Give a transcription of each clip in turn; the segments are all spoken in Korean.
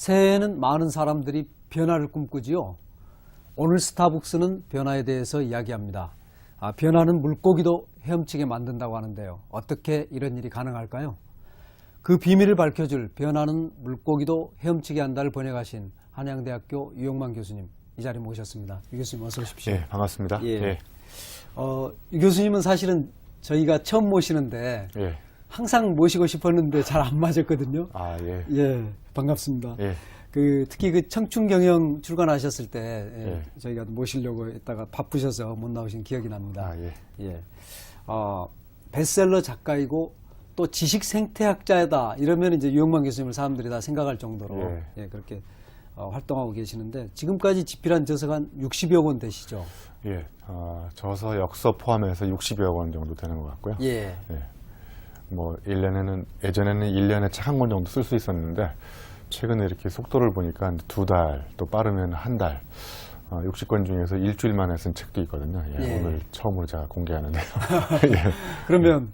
새해에는 많은 사람들이 변화를 꿈꾸지요. 오늘 스타벅스는 변화에 대해서 이야기합니다. 변화는 물고기도 헤엄치게 만든다고 하는데요. 어떻게 이런 일이 가능할까요? 그 비밀을 밝혀줄 변화는 물고기도 헤엄치게 한다를 번역하신 한양대학교 유영만 교수님, 이 자리에 모셨습니다. 유 교수님 어서 오십시오. 예, 반갑습니다. 예. 예. 유 교수님은 사실은 저희가 처음 모시는데 예. 항상 모시고 싶었는데 잘 안 맞았거든요. 아, 예. 예, 반갑습니다. 예. 특히 그 청춘경영 출간하셨을 때 예. 저희가 모시려고 했다가 바쁘셔서 못 나오신 기억이 납니다. 아, 예. 예. 베스트셀러 작가이고 또 지식 생태학자다 이러면 이제 유영만 교수님을 사람들이 다 생각할 정도로 예, 그렇게 활동하고 계시는데 지금까지 집필한 저서가 한 60여 권 되시죠? 예. 저서 역서 포함해서 60여 권 정도 되는 것 같고요. 예. 예. 뭐 예전에는 1년에 책 한 권 정도 쓸 수 있었는데 최근에 이렇게 속도를 보니까 2달, 또 빠르면 한 달, 60권 중에서 일주일 만에 쓴 책도 있거든요. 예, 예. 오늘 처음으로 제가 공개하는데요. 예. 그러면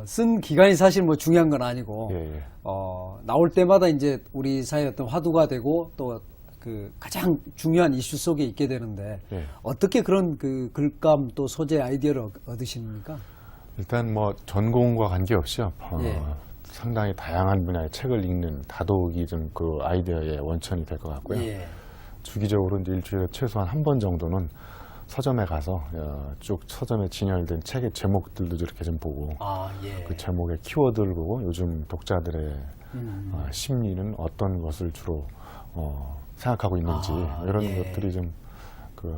쓴 기간이 사실 뭐 중요한 건 아니고 예, 예. 나올 때마다 이제 우리 사회의 어떤 화두가 되고 또 그 가장 중요한 이슈 속에 있게 되는데 예. 어떻게 그런 그 글감 또 소재 아이디어를 얻으십니까? 일단 뭐 전공과 관계없이요. 예. 상당히 다양한 분야의 책을 읽는 다독이 좀 그 아이디어의 원천이 될 것 같고요. 예. 주기적으로 이제 일주일에 최소한 한 번 정도는 서점에 가서 쭉 서점에 진열된 책의 제목들도 이렇게 좀 보고 예. 그 제목의 키워드를 보고 요즘 독자들의 심리는 어떤 것을 주로 생각하고 있는지 이런 예. 것들이 좀 그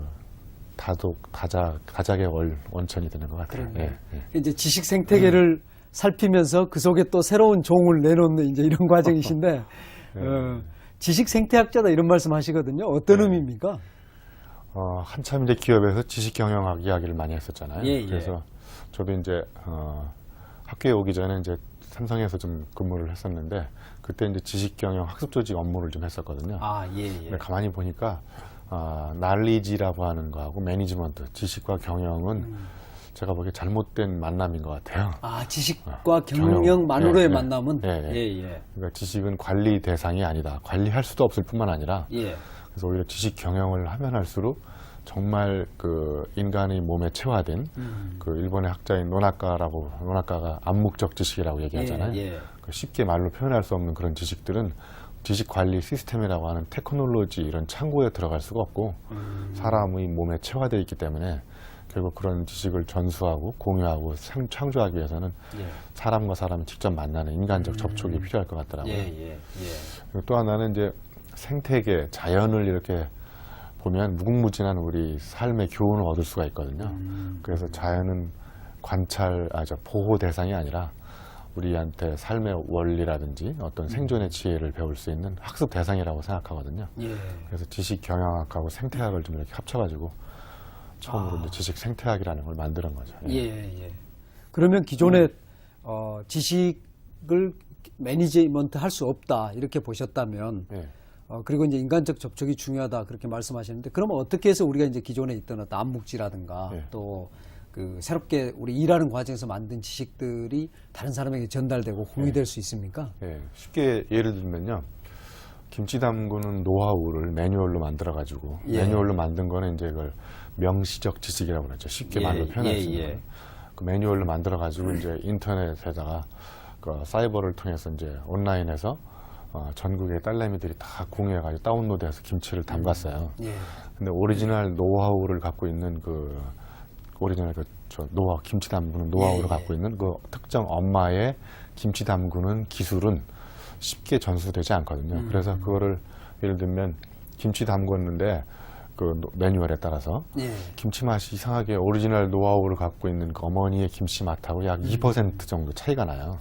다작의 원천이 되는 것 같아요. 예, 예. 이제 지식 생태계를 살피면서 그 속에 또 새로운 종을 내놓는 이제 이런 과정이신데 지식 생태학자다 이런 말씀 하시거든요. 어떤 의미입니까? 한참 이제 기업에서 지식 경영학 이야기를 많이 했었잖아요. 예, 예. 그래서 저도 이제 학교에 오기 전에 이제 삼성에서 좀 근무를 했었는데 그때 이제 지식 경영 학습 조직 업무를 좀 했었거든요. 예. 근데 가만히 보니까 날리지라고 하는 거하고 매니지먼트, 지식과 경영은 제가 보기에 잘못된 만남인 것 같아요. 지식과 경영만으로의 만남은 그러니까 지식은 관리 대상이 아니다. 관리할 수도 없을 뿐만 아니라 그래서 오히려 지식 경영을 하면 할수록 정말 그 인간의 몸에 체화된 그 일본의 학자인 노나카가 암묵적 지식이라고 얘기하잖아요. 그 쉽게 말로 표현할 수 없는 그런 지식들은 지식 관리 시스템이라고 하는 테크놀로지 이런 창고에 들어갈 수가 없고 사람의 몸에 체화되어 있기 때문에 결국 그런 지식을 전수하고 공유하고 창조하기 위해서는 사람과 사람이 직접 만나는 인간적 접촉이 필요할 것 같더라고요. 그리고 또 하나는 이제 생태계, 자연을 이렇게 보면 무궁무진한 우리 삶의 교훈을 얻을 수가 있거든요. 그래서 자연은 보호 대상이 아니라 우리한테 삶의 원리라든지 어떤 생존의 지혜를 배울 수 있는 학습 대상이라고 생각하거든요. 그래서 지식 경영학하고 생태학을 좀 이렇게 합쳐가지고 처음으로 이제 지식 생태학이라는 걸 만드는 거죠. 그러면 기존에 지식을 매니지먼트 할 수 없다 이렇게 보셨다면 그리고 이제 인간적 접촉이 중요하다 그렇게 말씀하셨는데 그러면 어떻게 해서 우리가 이제 기존에 있던 어떤 암묵지라든가 또 그 새롭게 우리 일하는 과정에서 만든 지식들이 다른 사람에게 전달되고 공유될 수 있습니까? 쉽게 예를 들면요. 김치 담그는 노하우를 매뉴얼로 만들어가지고 매뉴얼로 만든 거는 이제 그걸 명시적 지식이라고 그러죠. 쉽게 말로 표현할 수 있는 그 매뉴얼로 만들어가지고 이제 인터넷에다가 그 사이버를 통해서 이제 온라인에서 전국의 딸내미들이 다 공유해가지고 다운로드해서 김치를 담갔어요. 근데 오리지널 노하우를 갖고 있는 노하우, 김치 담그는 노하우를 갖고 있는 그 특정 엄마의 김치 담그는 기술은 쉽게 전수되지 않거든요. 그래서 그거를 예를 들면 김치 담궜는데 그 매뉴얼에 따라서 김치 맛이 이상하게 오리지널 노하우를 갖고 있는 그 어머니의 김치 맛하고 약 2% 정도 차이가 나요.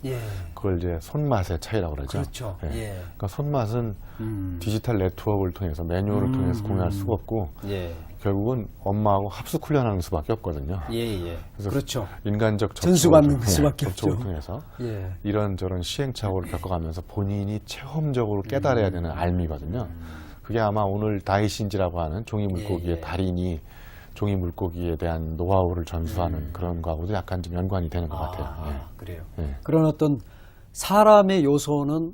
그걸 이제 손맛의 차이라고 그러죠. 그렇죠. 그러니까 손맛은 디지털 네트워크를 통해서 매뉴얼을 통해서 공유할 수가 없고 결국은 엄마하고 합숙 훈련하는 수밖에 없거든요. 그래서 그렇죠. 인간적 전수받는 수밖에 접촉을 없죠. 통해서 이런저런 시행착오를 겪어가면서 본인이 체험적으로 깨달아야 되는 알미거든요. 그게 아마 오늘 다이신지라고 하는 종이 물고기의 달인이 종이 물고기에 대한 노하우를 전수하는 그런 거하고도 약간 좀 연관이 되는 것 같아요. 그래요. 그런 어떤 사람의 요소는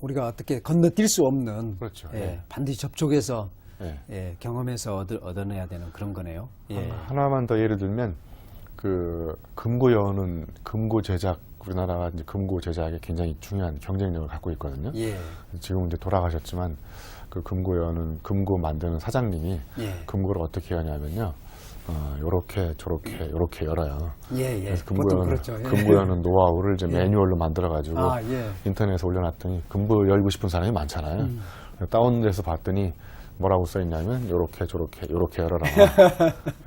우리가 어떻게 건너뛸 수 없는 그렇죠. 예, 예. 반드시 접촉해서 예. 예, 경험해서 얻어내야 되는 그런 거네요. 예. 하나만 더 예를 들면 그 금고여는 금고 제작 우리나라가 이제 금고 제작에 굉장히 중요한 경쟁력을 갖고 있거든요. 예. 지금 이제 돌아가셨지만 그 금고여는 금고 만드는 사장님이 예. 금고를 어떻게 하냐면요. 요렇게 저렇게 요렇게 열어요. 예, 예. 그래서 보통 그렇죠. 예. 금고여는 노하우를 이제 예. 매뉴얼로 만들어가지고 아, 예. 인터넷에 올려놨더니 금고 열고 싶은 사람이 많잖아요. 다운돼서 봤더니 뭐라고 써있냐면 요렇게 저렇게 요렇게 열어라.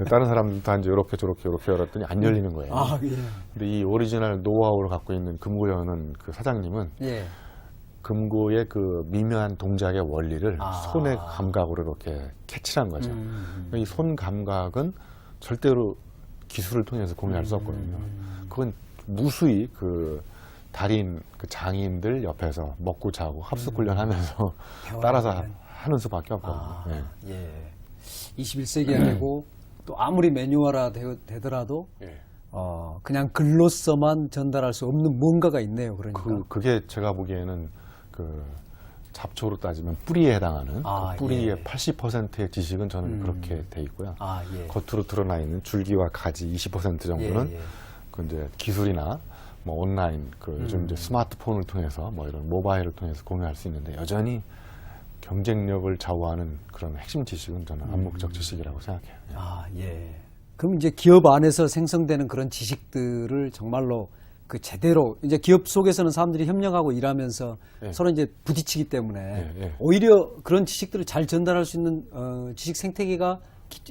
다른 사람들 다 이제 요렇게 저렇게 요렇게 열었더니 안 열리는 거예요. 아, 예. 근데 이 오리지널 노하우를 갖고 있는 금고여는 그 사장님은 예. 금고의 그 미묘한 동작의 원리를 아. 손의 감각으로 이렇게 캐치한 거죠. 이 손 감각은 절대로 기술을 통해서 공유할 수 없거든요. 그건 무수히 그 달인, 그 장인들 옆에서 먹고 자고 합숙 훈련하면서 따라서 하는 수밖에 없거든요. 아, 예. 예. 21세기가 되고 또 아무리 매뉴얼화 되더라도 예. 그냥 글로서만 전달할 수 없는 뭔가가 있네요. 그러니까. 그게 제가 보기에는 그 잡초로 따지면 뿌리에 해당하는 아, 그 뿌리의 예. 80%의 지식은 저는 그렇게 돼 있고요. 아, 예. 겉으로 드러나 있는 줄기와 가지 20% 정도는 예, 예. 그 이제 기술이나 뭐 온라인 그 요즘 이제 스마트폰을 통해서 뭐 이런 모바일을 통해서 공유할 수 있는데 여전히 경쟁력을 좌우하는 그런 핵심 지식은 저는 암묵적 지식이라고 생각해요. 예. 아, 예. 그럼 이제 기업 안에서 생성되는 그런 지식들을 정말로 그 제대로 이제 기업 속에서는 사람들이 협력하고 일하면서 예. 서로 이제 부딪히기 때문에 예, 예. 오히려 그런 지식들을 잘 전달할 수 있는 지식 생태계가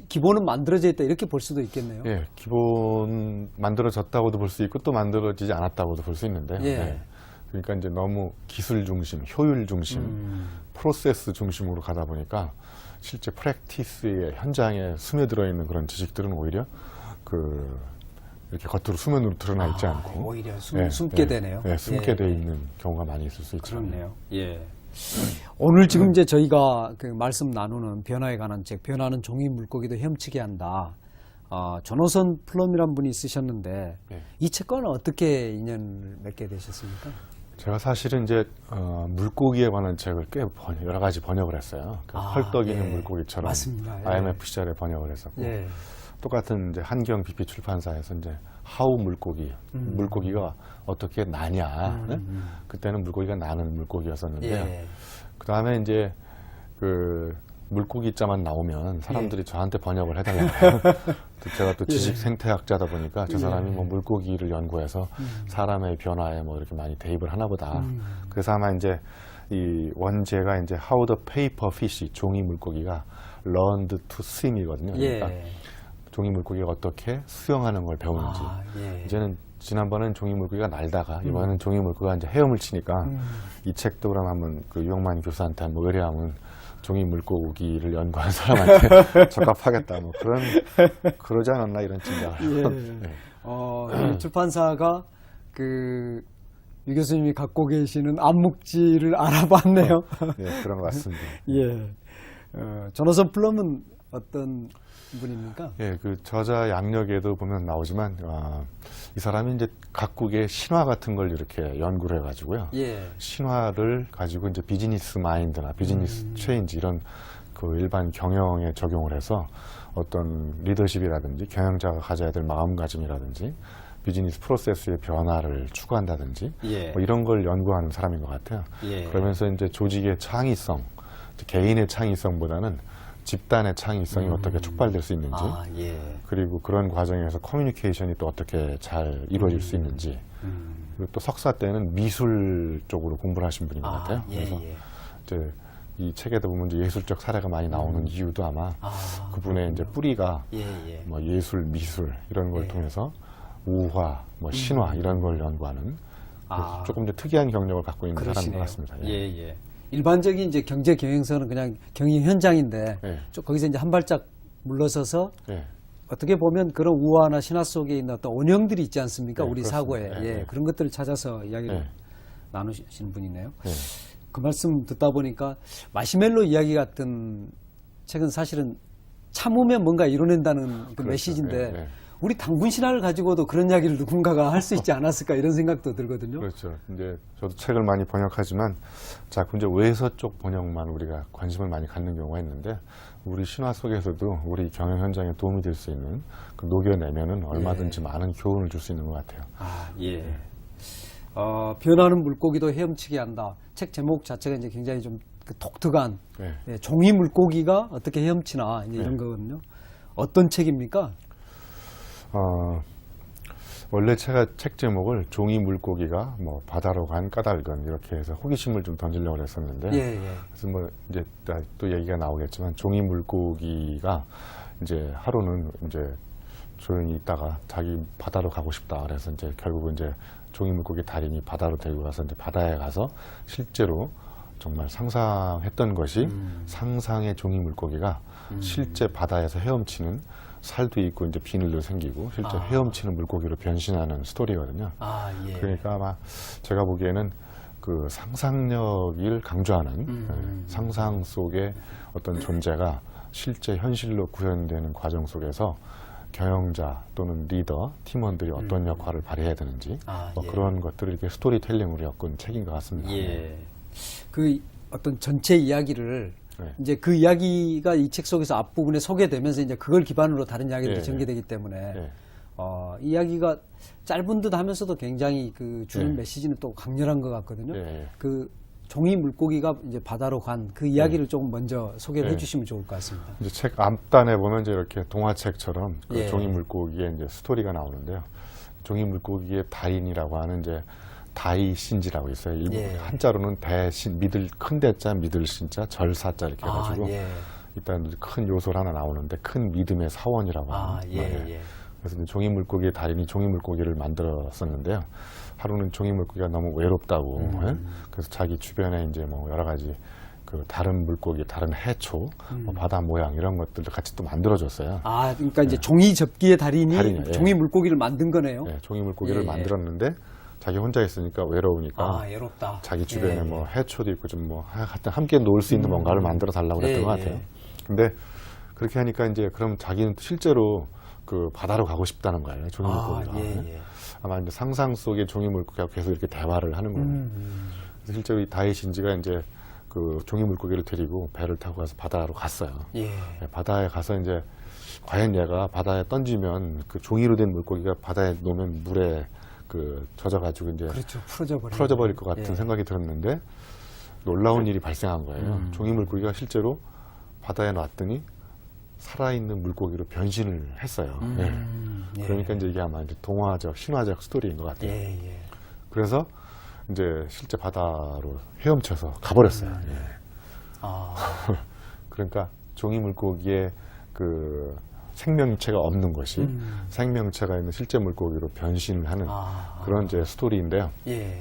기본은 만들어져 있다 이렇게 볼 수도 있겠네요. 예, 기본 만들어졌다고도 볼 수 있고 또 만들어지지 않았다고도 볼 수 있는데요. 예. 예. 그러니까 이제 너무 기술 중심, 효율 중심, 프로세스 중심으로 가다 보니까 실제 프랙티스의 현장에 스며들어 있는 그런 지식들은 오히려 그 이렇게 겉으로 수면으로 드러나 있지 않고 오히려 예, 숨게 예, 되네요. 예, 숨게 예. 돼 있는 경우가 많이 있을 수 있죠. 그렇네요. 예. 오늘 지금 이제 저희가 그 말씀 나누는 변화에 관한 책, 변화는 종이 물고기도 헤엄치게 한다. 전호선 플럼이란 분이 쓰셨는데 예. 이 책과는 어떻게 인연을 맺게 되셨습니까? 제가 사실은 이제 물고기에 관한 책을 꽤 여러 가지 번역을 했어요. 그 헐떡이는 예. 물고기처럼 맞습니다. 예. IMF 시절에 번역을 했었고 예. 똑같은 이제 한경 BP 출판사에서 이제 하우 물고기, 물고기가 어떻게 나냐. 네? 그때는 물고기가 나는 물고기였었는데요. 예. 그 다음에 이제 그 물고기 자만 나오면 사람들이 저한테 번역을 해달라고 해요. 제가 또 지식 생태학자다 보니까 저 사람이 뭐 물고기를 연구해서 사람의 변화에 뭐 이렇게 많이 대입을 하나 보다. 그래서 아마 이제 이 원제가 이제 How the paper fish, 종이 물고기가 learned to swim이거든요. 그러니까 예. 종이 물고기가 어떻게 수영하는 걸 배우는지. 예. 이제는 지난번엔 종이 물고기가 날다가 이번에는 종이 물고기가 이제 헤엄을 치니까 이 책도 그럼 한번 그 유영만 교수한테 한번 의뢰하면 종이 물고기를 연구한 사람한테 적합하겠다. 뭐 그러지 않았나 이런 짐작을. 예. 이 출판사가 그 유 교수님이 갖고 계시는 암묵지를 알아봤네요. 네, 그런 것 같습니다. 예. 전호선 플럼은 어떤 분입니까? 예, 그 저자 양력에도 보면 나오지만 이 사람이 이제 각국의 신화 같은 걸 이렇게 연구를 해가지고요. 예. 신화를 가지고 이제 비즈니스 마인드나 비즈니스 체인지 이런 그 일반 경영에 적용을 해서 어떤 리더십이라든지 경영자가 가져야 될 마음가짐이라든지 비즈니스 프로세스의 변화를 추구한다든지 예. 뭐 이런 걸 연구하는 사람인 것 같아요. 예. 그러면서 이제 조직의 창의성, 개인의 창의성보다는 집단의 창의성이 어떻게 촉발될 수 있는지, 예. 그리고 그런 과정에서 커뮤니케이션이 또 어떻게 잘 이루어질 수 있는지, 그리고 또 석사 때는 미술 쪽으로 공부를 하신 분인 것 같아요. 예, 그래서 예. 이제 이 책에도 보면 이제 예술적 사례가 많이 나오는 이유도 아마 그분의 이제 뿌리가 예, 예. 뭐 예술, 미술 이런 걸 통해서 우화, 뭐 신화 이런 걸 연구하는 그래서 조금 더 특이한 경력을 갖고 있는 사람인 것 같습니다. 예, 예. 일반적인 이제 경제 경영서는 그냥 경영 현장인데 예. 거기서 이제 한 발짝 물러서서 예. 어떻게 보면 그런 우화나 신화 속에 있는 어떤 원형들이 있지 않습니까? 네, 우리 그렇습니다. 사고에. 예, 예, 예. 그런 것들을 찾아서 이야기를 예. 나누시는 분이네요. 예. 그 말씀 듣다 보니까 마시멜로 이야기 같은 책은 사실은 참으면 뭔가 이뤄낸다는 그 그렇죠. 메시지인데 예, 예. 우리 당군 신화를 가지고도 그런 이야기를 누군가가 할 수 있지 않았을까 이런 생각도 들거든요. 그렇죠. 이제 저도 책을 많이 번역하지만 자꾸 이제 외서 쪽 번역만 우리가 관심을 많이 갖는 경우가 있는데 우리 신화 속에서도 우리 경영 현장에 도움이 될 수 있는 그 녹여내면은 얼마든지 많은 교훈을 줄 수 있는 것 같아요. 아, 예. 변하는 물고기도 헤엄치게 한다. 책 제목 자체가 이제 굉장히 좀 그 독특한 네. 예, 종이 물고기가 어떻게 헤엄치나 이제 이런 거거든요. 어떤 책입니까? 원래 제가 책 제목을 종이 물고기가 뭐 바다로 간 까닭은 이렇게 해서 호기심을 좀 던지려고 했었는데 예, 예. 그래서 뭐 이제 또 얘기가 나오겠지만 종이 물고기가 이제 하루는 이제 조용히 있다가 자기 바다로 가고 싶다 그래서 이제 결국은 이제 종이 물고기 달인이 바다로 데리고 가서 이제 바다에 가서 실제로 정말 상상했던 것이 상상의 종이 물고기가 실제 바다에서 헤엄치는 살도 있고 이제 비늘도 생기고 실제 헤엄치는 물고기로 변신하는 스토리거든요. 아, 예. 그러니까 아마 제가 보기에는 그 상상력을 강조하는 상상 속의 어떤 존재가 실제 현실로 구현되는 과정 속에서 경영자 또는 리더, 팀원들이 어떤 역할을 발휘해야 되는지 뭐 예. 그런 것들을 이렇게 스토리텔링으로 엮은 책인 것 같습니다. 예. 그 어떤 전체 이야기를 네. 이제 그 이야기가 이 책 속에서 앞부분에 소개되면서 이제 그걸 기반으로 다른 이야기들이 예, 전개되기 때문에 예. 이야기가 짧은 듯 하면서도 굉장히 그 주는 예. 메시지는 또 강렬한 것 같거든요. 예. 그 종이 물고기가 이제 바다로 간 그 이야기를 조금 먼저 소개를 예. 해주시면 좋을 것 같습니다. 이제 책 앞단에 보면 이제 이렇게 동화책처럼 그 예. 종이 물고기의 이제 스토리가 나오는데요. 종이 물고기의 달인이라고 하는 이제 다이신지라고 있어요. 일본 예. 한자로는 대신 믿을 큰 대자 믿을 신자 절사자 이렇게 해가지고 예. 일단 큰 요소를 하나 나오는데 큰 믿음의 사원이라고 하는 예, 거예요. 예. 그래서 이제 종이 물고기의 달인이 종이 물고기를 만들었었는데요. 하루는 종이 물고기가 너무 외롭다고 예? 그래서 자기 주변에 이제 뭐 여러 가지 그 다른 물고기, 다른 해초, 뭐 바다 모양 이런 것들을 같이 또 만들어줬어요. 아, 그러니까 이제 종이 접기의 달인이 달인이요, 예. 종이 물고기를 만든 거네요. 네, 종이 물고기를 예, 예. 만들었는데 자기 혼자 있으니까 외로우니까 외롭다. 자기 주변에 예, 뭐 해초도 있고 좀 뭐 하여튼 함께 놀 수 있는 뭔가를 만들어 달라고 그랬던 예, 것 같아요. 예. 근데 그렇게 하니까 이제 그럼 자기는 실제로 그 바다로 가고 싶다는 거예요. 종이 물고기가. 예. 아마 이제 상상 속의 종이 물고기가 계속 이렇게 대화를 하는 거예요. 그래서 실제로 이 다이신지가 이제 그 종이 물고기를 데리고 배를 타고 가서 바다로 갔어요. 예. 네, 바다에 가서 이제 과연 얘가 바다에 던지면 그 종이로 된 물고기가 바다에 놓으면 물에 그 젖어가지고 이제 그렇죠. 풀어져 풀어져 버릴 것 같은 생각이 들었는데 놀라운 일이 발생한 거예요. 종이 물고기가 실제로 바다에 놨더니 살아있는 물고기로 변신을 했어요. 예. 그러니까 이제 이게 아마 이제 동화적, 신화적 스토리인 것 같아요. 예. 그래서 이제 실제 바다로 헤엄쳐서 가버렸어요. 예. 그러니까 종이 물고기의 그 생명체가 없는 것이 생명체가 있는 실제 물고기로 변신을 하는 그런 이제 스토리인데요. 예.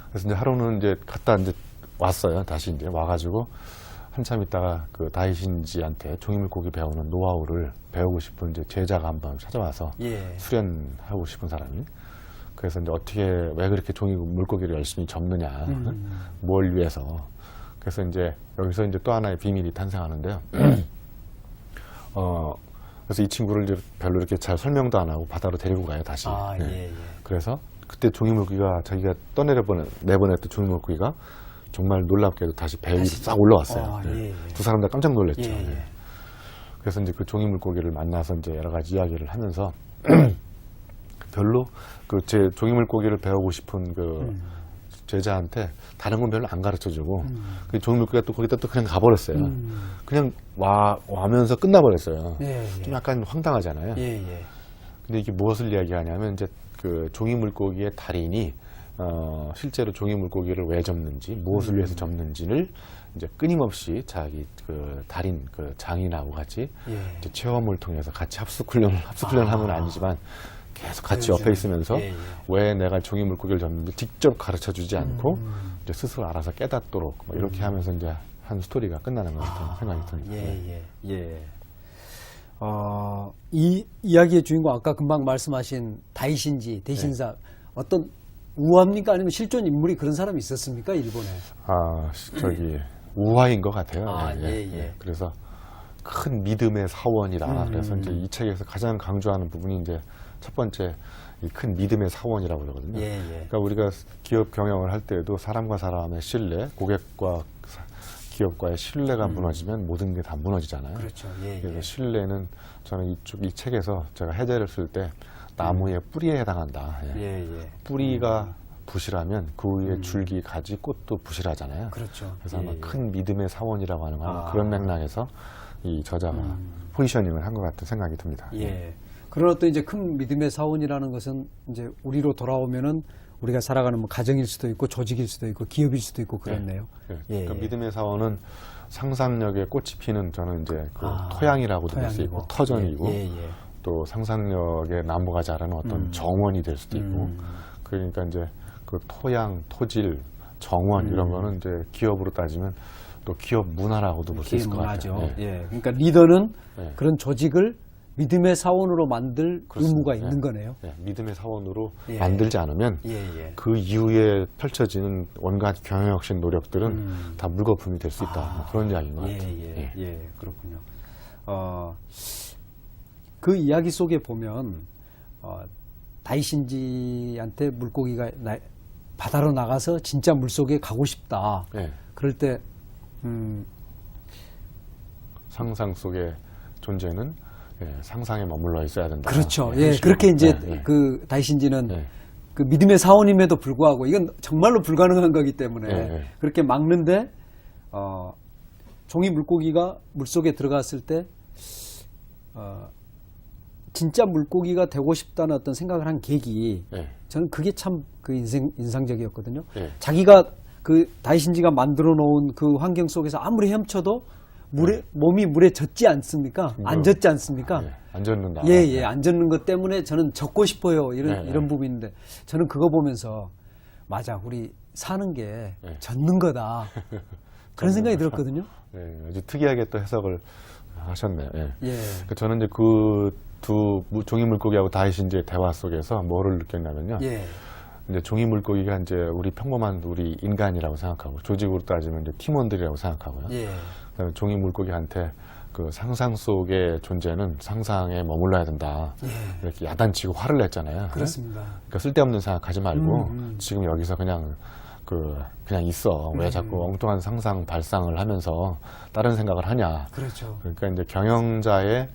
그래서 이제 하루는 이제 갔다 이제 왔어요. 다시 이제 와가지고 한참 있다가 그 다이신지한테 종이 물고기 배우는 노하우를 배우고 싶은 이제 제자가 한번 찾아와서 예. 수련하고 싶은 사람이. 그래서 이제 어떻게 왜 그렇게 종이 물고기를 열심히 접느냐, 뭘 위해서. 그래서 이제 여기서 이제 또 하나의 비밀이 탄생하는데요. 그래서 이 친구를 이제 별로 이렇게 잘 설명도 안 하고 바다로 데리고 가요, 다시. 네. 예. 그래서 그때 종이 물고기가 자기가 내보냈던 종이 물고기가 정말 놀랍게도 다시 배 위로 싹 올라왔어요. 네. 두 사람 다 깜짝 놀랐죠. 네. 그래서 이제 그 종이 물고기를 만나서 이제 여러 가지 이야기를 하면서 별로 그 제 종이 물고기를 배우고 싶은 그 제자한테 다른 건 별로 안 가르쳐 주고 그 종이 물고기가 또 거기다 또 그냥 가버렸어요. 그냥 와면서 끝나버렸어요. 좀 약간 황당하잖아요. 근데 이게 무엇을 이야기하냐면 이제 그 종이 물고기의 달인이 실제로 종이 물고기를 왜 접는지, 무엇을 위해서 접는지를 이제 끊임없이 자기 그 달인 그 장인하고 같이 이제 체험을 통해서 같이 합숙훈련하면 아니지만 계속 같이 옆에 있으면서 왜 내가 종이 물고기를 접는지 직접 가르쳐 주지 않고 이제 스스로 알아서 깨닫도록 뭐 이렇게 하면서 이제 한 스토리가 끝나는 것 같은 생각이 듭니다. 이 이야기의 주인공 아까 금방 말씀하신 다이신지 대신사 어떤 우화입니까? 아니면 실존 인물이 그런 사람이 있었습니까? 일본에? 저기 우화인 것 같아요. 예. 그래서 큰 믿음의 사원이다. 그래서 이제 이 책에서 가장 강조하는 부분이 이제 첫 번째 이 큰 믿음의 사원이라고 그러거든요. 예, 예. 그러니까 우리가 기업 경영을 할 때에도 사람과 사람의 신뢰, 고객과 기업과의 신뢰가 무너지면 모든 게 다 무너지잖아요. 그렇죠. 예, 그래서 예. 신뢰는 저는 이 책에서 제가 해제를 쓸 때 나무의 뿌리에 해당한다. 예. 예, 예. 뿌리가 부실하면 그 위에 줄기, 가지, 꽃도 부실하잖아요. 그렇죠. 그래서 아마 예, 예. 큰 믿음의 사원이라고 하는 건 아. 그런 맥락에서 이 저자가 포지셔닝을 한 것 같은 생각이 듭니다. 예. 그런 어떤 이제 큰 믿음의 사원이라는 것은 이제 우리로 돌아오면은 우리가 살아가는 뭐 가정일 수도 있고 조직일 수도 있고 기업일 수도 있고 그렇네요. 예. 예, 그러니까 예. 믿음의 사원은 상상력에 꽃이 피는 저는 이제 그 아, 토양이라고도 볼 수 있고 토양이고. 터전이고 예, 예. 또 상상력에 나무가 자라는 어떤 정원이 될 수도 있고 그러니까 이제 그 토양, 토질, 정원 이런 거는 이제 기업으로 따지면 또 기업 문화라고도 볼 수 있을 것 문화죠. 같아요. 예. 예. 그러니까 리더는 예. 그런 조직을 믿음의 사원으로 만들 그렇습니다. 의무가 예. 있는 거네요. 예. 믿음의 사원으로 예. 만들지 않으면 예, 예. 그 이후에 펼쳐지는 온갖 경영혁신 노력들은 다 물거품이 될 수 있다. 뭐 그런 이야기인 것 예, 같아요. 예, 예, 그렇군요. 그 이야기 속에 보면 다이신지한테 물고기가 바다로 나가서 진짜 물속에 가고 싶다. 예. 그럴 때 상상 속의 존재는 상상에 머물러 있어야 된다. 그렇죠. 예, 예, 그렇게 이제 예, 예. 그 다이신지는 예. 그 믿음의 사원임에도 불구하고 이건 정말로 불가능한 거기 때문에 예, 예. 그렇게 막는데 종이 물고기가 물속에 들어갔을 때 진짜 물고기가 되고 싶다는 어떤 생각을 한 계기 예. 저는 그게 참 그 인상적이었거든요. 예. 자기가 그 다이신지가 만들어 놓은 그 환경 속에서 아무리 헤엄쳐도 몸이 물에 젖지 않습니까? 안 젖지 않습니까? 예. 안 젖는다. 예, 예, 안 젖는 것 때문에 저는 젖고 싶어요. 네, 이런 부분인데 저는 그거 보면서 맞아, 우리 사는 게 네. 젖는 거다. 그런 생각이 들었거든요. 예, 아주 특이하게 또 해석을 하셨네요. 예. 예. 저는 이제 그 두 종이 물고기하고 다이신지의 대화 속에서 뭐를 느꼈냐면요. 예. 이제 종이 물고기가 이제 우리 평범한 우리 인간이라고 생각하고 조직으로 따지면 이제 팀원들이라고 생각하고요. 예. 그다음에 종이 물고기한테 그 상상 속의 존재는 상상에 머물러야 된다. 이렇게 야단치고 화를 냈잖아요. 그렇습니다. 그러니까 쓸데없는 생각하지 말고 지금 여기서 그냥 있어. 왜 자꾸 엉뚱한 상상 발상을 하면서 다른 생각을 하냐. 그렇죠. 그러니까 이제 경영자의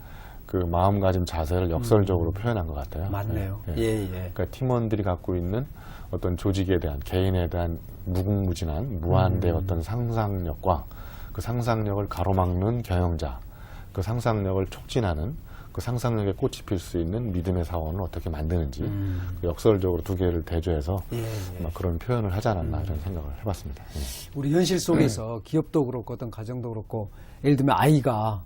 그 마음가짐 자세를 역설적으로 표현한 것 같아요. 맞네요. 예, 예, 예. 예. 그러니까 팀원들이 갖고 있는 어떤 조직에 대한 개인에 대한 무궁무진한 무한대 어떤 상상력과 그 상상력을 가로막는 경영자, 그 상상력을 촉진하는 그 상상력에 꽃이 필 수 있는 믿음의 사원을 어떻게 만드는지 그 역설적으로 두 개를 대조해서 예, 예. 아마 그런 표현을 하지 않았나 이런 생각을 해봤습니다. 예. 우리 현실 속에서 기업도 그렇고 어떤 가정도 그렇고 예를 들면 아이가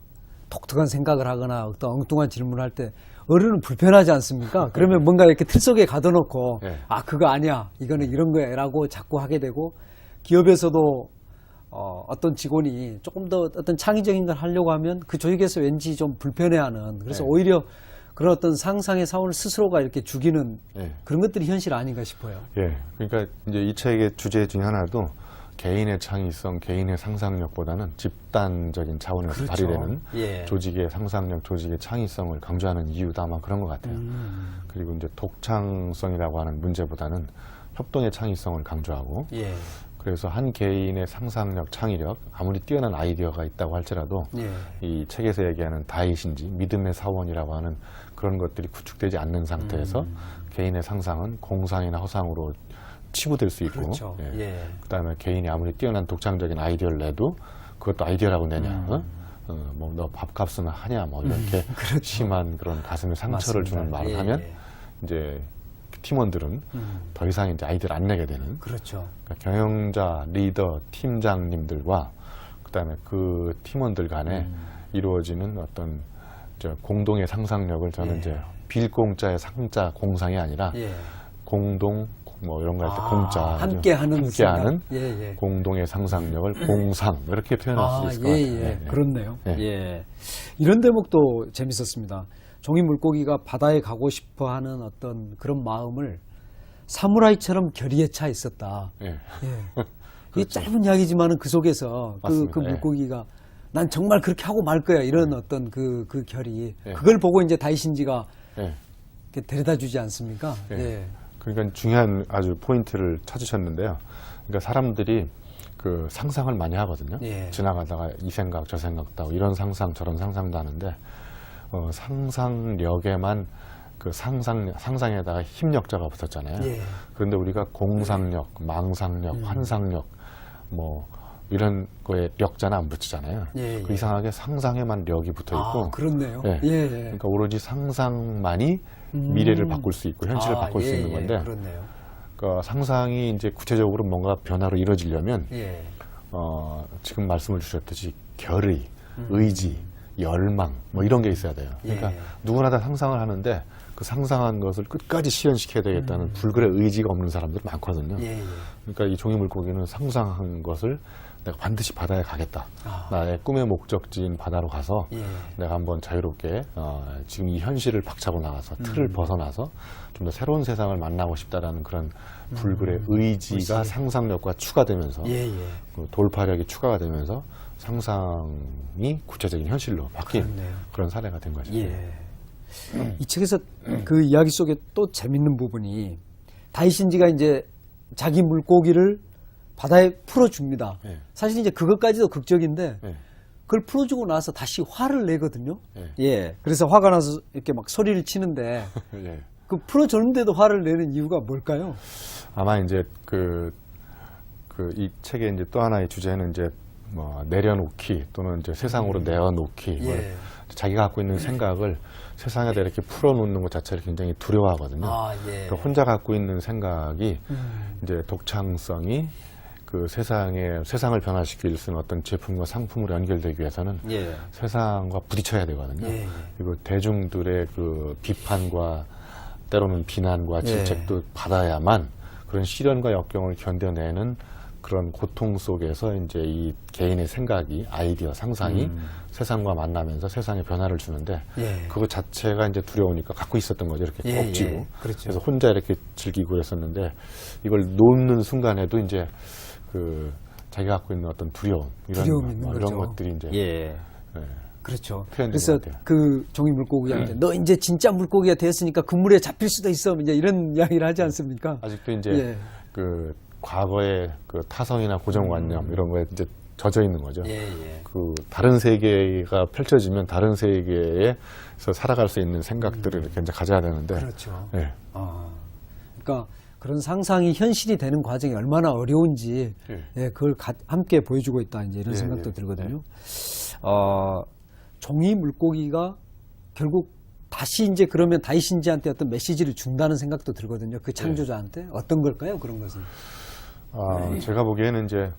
독특한 생각을 하거나 어떤 엉뚱한 질문을 할 때 어른은 불편하지 않습니까? 그러면 뭔가 이렇게 틀 속에 가둬놓고 네. 아 그거 아니야 이거는 이런 거야 라고 자꾸 하게 되고 기업에서도 어떤 직원이 조금 더 어떤 창의적인 걸 하려고 하면 그 조직에서 왠지 좀 불편해하는 그래서 네. 오히려 그런 어떤 상상의 사원을 스스로가 이렇게 죽이는 예. 그런 것들이 현실 아닌가 싶어요. 예. 그러니까 이제 이 책의 주제 중에 하나도 개인의 창의성, 개인의 상상력보다는 집단적인 차원에서 그렇죠. 발휘되는 예. 조직의 상상력, 조직의 창의성을 강조하는 이유도 아마 그런 것 같아요. 그리고 이제 독창성이라고 하는 문제보다는 협동의 창의성을 강조하고 예. 그래서 한 개인의 상상력, 창의력, 아무리 뛰어난 아이디어가 있다고 할지라도 예. 이 책에서 얘기하는 다이신지, 믿음의 사원이라고 하는 그런 것들이 구축되지 않는 상태에서 개인의 상상은 공상이나 허상으로 치부될 수 있고 그렇죠. 예. 예. 그다음에 개인이 아무리 뛰어난 독창적인 아이디어를 내도 그것도 아이디어라고 내냐 뭐 너 밥값은 하냐 뭐 이렇게 심한 그런 가슴에 상처를 맞습니다. 주는 말을 예, 하면 예. 이제 팀원들은 더 이상 이제 아이디어를 안 내게 되는 그렇죠. 그러니까 경영자, 리더, 팀장님들과 그다음에 그 팀원들 간에 이루어지는 어떤 공동의 상상력을 저는 예. 이제 빌공짜의 상자 공상이 아니라 예. 공동 뭐 이런 거 할 때 공짜 함께하는 함께하는 예, 예. 공동의 상상력을 공상 이렇게 표현할 수 있을 것 예, 같아요. 예. 그렇네요. 예. 예. 이런 대목도 재밌었습니다. 종이 물고기가 바다에 가고 싶어 하는 어떤 그런 마음을 사무라이처럼 결의에 차 있었다. 예. 예. 이게 짧은 이야기지만은 그 속에서 그 맞습니다. 예. 물고기가 난 정말 그렇게 하고 말 거야. 이런 어떤 그 결이. 예. 그걸 보고 이제 다이신지가 예. 이렇게 데려다 주지 않습니까? 예. 예. 그러니까 중요한 아주 포인트를 찾으셨는데요. 그러니까 사람들이 그 상상을 많이 하거든요. 예. 지나가다가 이 생각 저 생각도 하고 이런 상상 저런 상상도 하는데 상상력에만 그 상상에다가 힘력자가 붙었잖아요. 예. 그런데 우리가 공상력, 망상력, 환상력 뭐 이런 거에 력자는 안 붙이잖아요. 예, 그 예. 이상하게 상상에만 력이 붙어 있고. 아, 그렇네요. 예. 예. 그러니까 오로지 상상만이 미래를 바꿀 수 있고 현실을 바꿀 수 있는 건데. 그렇네요. 그러니까 상상이 이제 구체적으로 뭔가 변화로 이루어지려면 예. 지금 말씀을 주셨듯이 결의, 의지, 열망 뭐 이런 게 있어야 돼요. 그러니까 예. 누구나 다 상상을 하는데 그 상상한 것을 끝까지 실현시켜야 되겠다는 불굴의 의지가 없는 사람들이 많거든요. 예. 그러니까 이 종이 물고기는 상상한 것을 내가 반드시 바다에 가겠다. 아. 나의 꿈의 목적지인 바다로 가서 예. 내가 한번 자유롭게 지금 이 현실을 박차고 나가서 틀을 벗어나서 좀 더 새로운 세상을 만나고 싶다라는 그런 불굴의 의지가 의지. 상상력과 추가되면서 예, 예. 그 돌파력이 추가가 되면서 상상이 구체적인 현실로 바뀐 그렇네요. 그런 사례가 된 거죠. 예. 이 책에서 그 이야기 속에 또 재밌는 부분이 다이신지가 이제 자기 물고기를 바다에 풀어줍니다. 예. 사실 이제 그것까지도 극적인데 예. 그걸 풀어주고 나서 다시 화를 내거든요. 예. 예. 그래서 화가 나서 이렇게 막 소리를 치는데 예. 그 풀어줬는데도 화를 내는 이유가 뭘까요? 아마 이제 이 책의 이제 또 하나의 주제는 이제 뭐 내려놓기 또는 이제 세상으로 내어놓기 뭐 예. 자기가 갖고 있는 생각을 세상에다 이렇게 풀어놓는 것 자체를 굉장히 두려워하거든요. 아, 예. 그러니까 혼자 갖고 있는 생각이 이제 독창성이 그 세상을 변화시킬 수 있는 어떤 제품과 상품으로 연결되기 위해서는 예. 세상과 부딪혀야 되거든요. 예. 그리고 대중들의 그 비판과 때로는 비난과 질책도 받아야만 그런 시련과 역경을 견뎌내는 그런 고통 속에서 이제 이 개인의 생각이 아이디어, 상상이 세상과 만나면서 세상에 변화를 주는데 예. 그거 자체가 이제 두려우니까 갖고 있었던 거죠. 이렇게 예, 꼭 쥐고. 예. 그렇죠. 그래서 혼자 이렇게 즐기고 그랬었는데 이걸 놓는 순간에도 이제 그 자기가 갖고 있는 어떤 두려움 두려움이 있는 이런 거죠. 것들이 이제 예. 예, 그렇죠. 표현된 그래서 것 같아요. 그 종이 물고기한테 너 이제 진짜 물고기가 됐으니까 그 물에 잡힐 수도 있어. 이제 이런 이야기를 하지 않습니까? 아직도 이제 예. 그 과거의 그 타성이나 고정관념 이런 거에 이제 젖어 있는 거죠. 예, 예. 그 다른 세계가 펼쳐지면 다른 세계에서 살아갈 수 있는 생각들을 이렇게 이제 가져야 되는데. 그렇죠. 예. 그러니까 그런 상상이 현실이 되는 과정이 얼마나 어려운지 예. 예, 그걸 함께 보여주고 있다 이제 이런 예, 생각도 예, 들거든요. 종이 물고기가 결국 다시 이제 그러면 다이신지한테 어떤 메시지를 준다는 생각도 들거든요. 그 창조자한테 어떤 걸까요? 그런 것은. 제가 보기에는 이제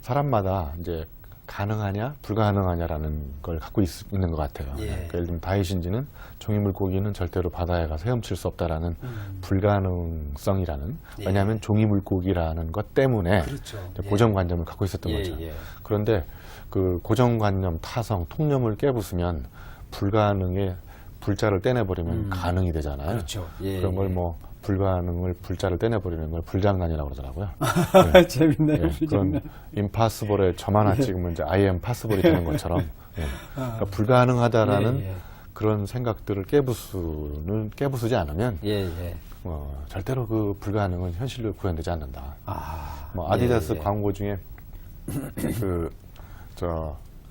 사람마다 이제 가능하냐 불가능하냐라는 걸 갖고 있는 것 같아요. 예. 그러니까 예를 들면 다이신지는 종이 물고기는 절대로 바다에 가서 헤엄칠 수 없다라는 불가능성이라는 예. 왜냐하면 종이 물고기라는 것 때문에 그렇죠. 이제 예. 고정관념을 갖고 있었던 예, 거죠. 예. 그런데 그 고정관념, 타성, 통념을 깨부수면 불가능에 불자를 떼내버리면 가능이 되잖아요. 그렇죠. 예, 그런 걸 예. 뭐 불가능을 불자를 떼내버리는 걸 불장난이라고 그러더라고요. 재밌네요. 예, 그런 impossible에 점 하나 찍으면 이제 I am possible이 되는 것처럼 예. 그러니까 불가능하다라는 예, 예. 그런 생각들을 깨부수지 않으면 예, 예. 절대로 그 불가능은 현실로 구현되지 않는다. 뭐 예, 아디다스 예. 광고 중에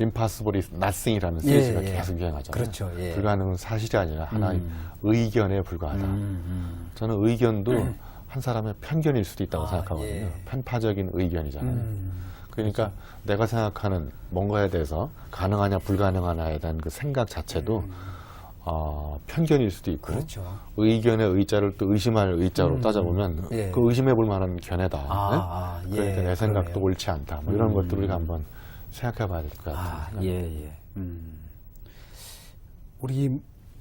impossible is nothing이라는 시리즈가 예. 계속 유행하잖아요. 그렇죠. 예. 불가능은 사실이 아니라 하나의 의견에 불과하다. 저는 의견도 한 사람의 편견일 수도 있다고 생각하거든요. 예. 편파적인 의견이잖아요. 그러니까 내가 생각하는 뭔가에 대해서 가능하냐 불가능하냐에 대한 그 생각 자체도 편견일 수도 있고 그렇죠. 의견의 의자를 또 의심할 의자로 따져보면 예. 그 의심해 볼 만한 견해다. 네? 예. 그러니까 내 생각도 그러네요. 옳지 않다. 뭐 이런 것들을 우리가 한번 생각해 봐야 될 것 같아요. 예, 예. 우리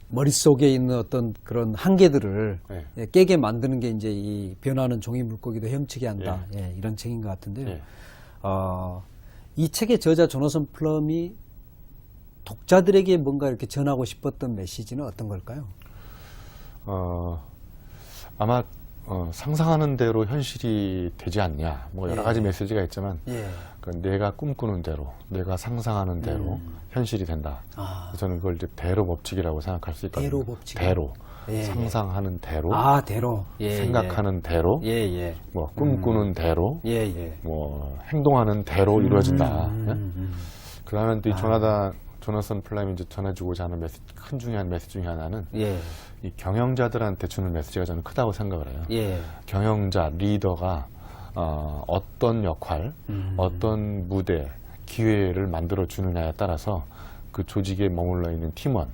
머릿속에 있는 어떤 그런 한계들을 예. 예, 깨게 만드는 게 이제 이 변화하는 종이 물고기도 헤엄치게 한다. 예, 이런 책인 것 같은데요. 예. 이 책의 저자 조나선 플럼이 독자들에게 뭔가 이렇게 전하고 싶었던 메시지는 어떤 걸까요? 아마 상상하는 대로 현실이 되지 않냐. 뭐 여러 예. 가지 메시지가 있지만 예. 그 내가 꿈꾸는 대로, 내가 상상하는 대로 현실이 된다. 아. 저는 그걸 이제 대로 법칙이라고 생각할 수 있거든요. 대로 법칙. 대로. 예, 상상하는 대로, 아, 대로. 예, 생각하는 대로, 예, 예. 뭐 꿈꾸는 대로, 예, 예. 뭐 행동하는 대로 이루어진다. 그다음에 또 이 조나선 플라임이 이제 전해주고자 하는 메시지, 큰 중요한 메시지 중에 하나는 예. 이 경영자들한테 주는 메시지가 저는 크다고 생각을 해요. 예. 경영자, 리더가 어떤 역할, 어떤 무대, 기회를 만들어 주느냐에 따라서 그 조직에 머물러 있는 팀원,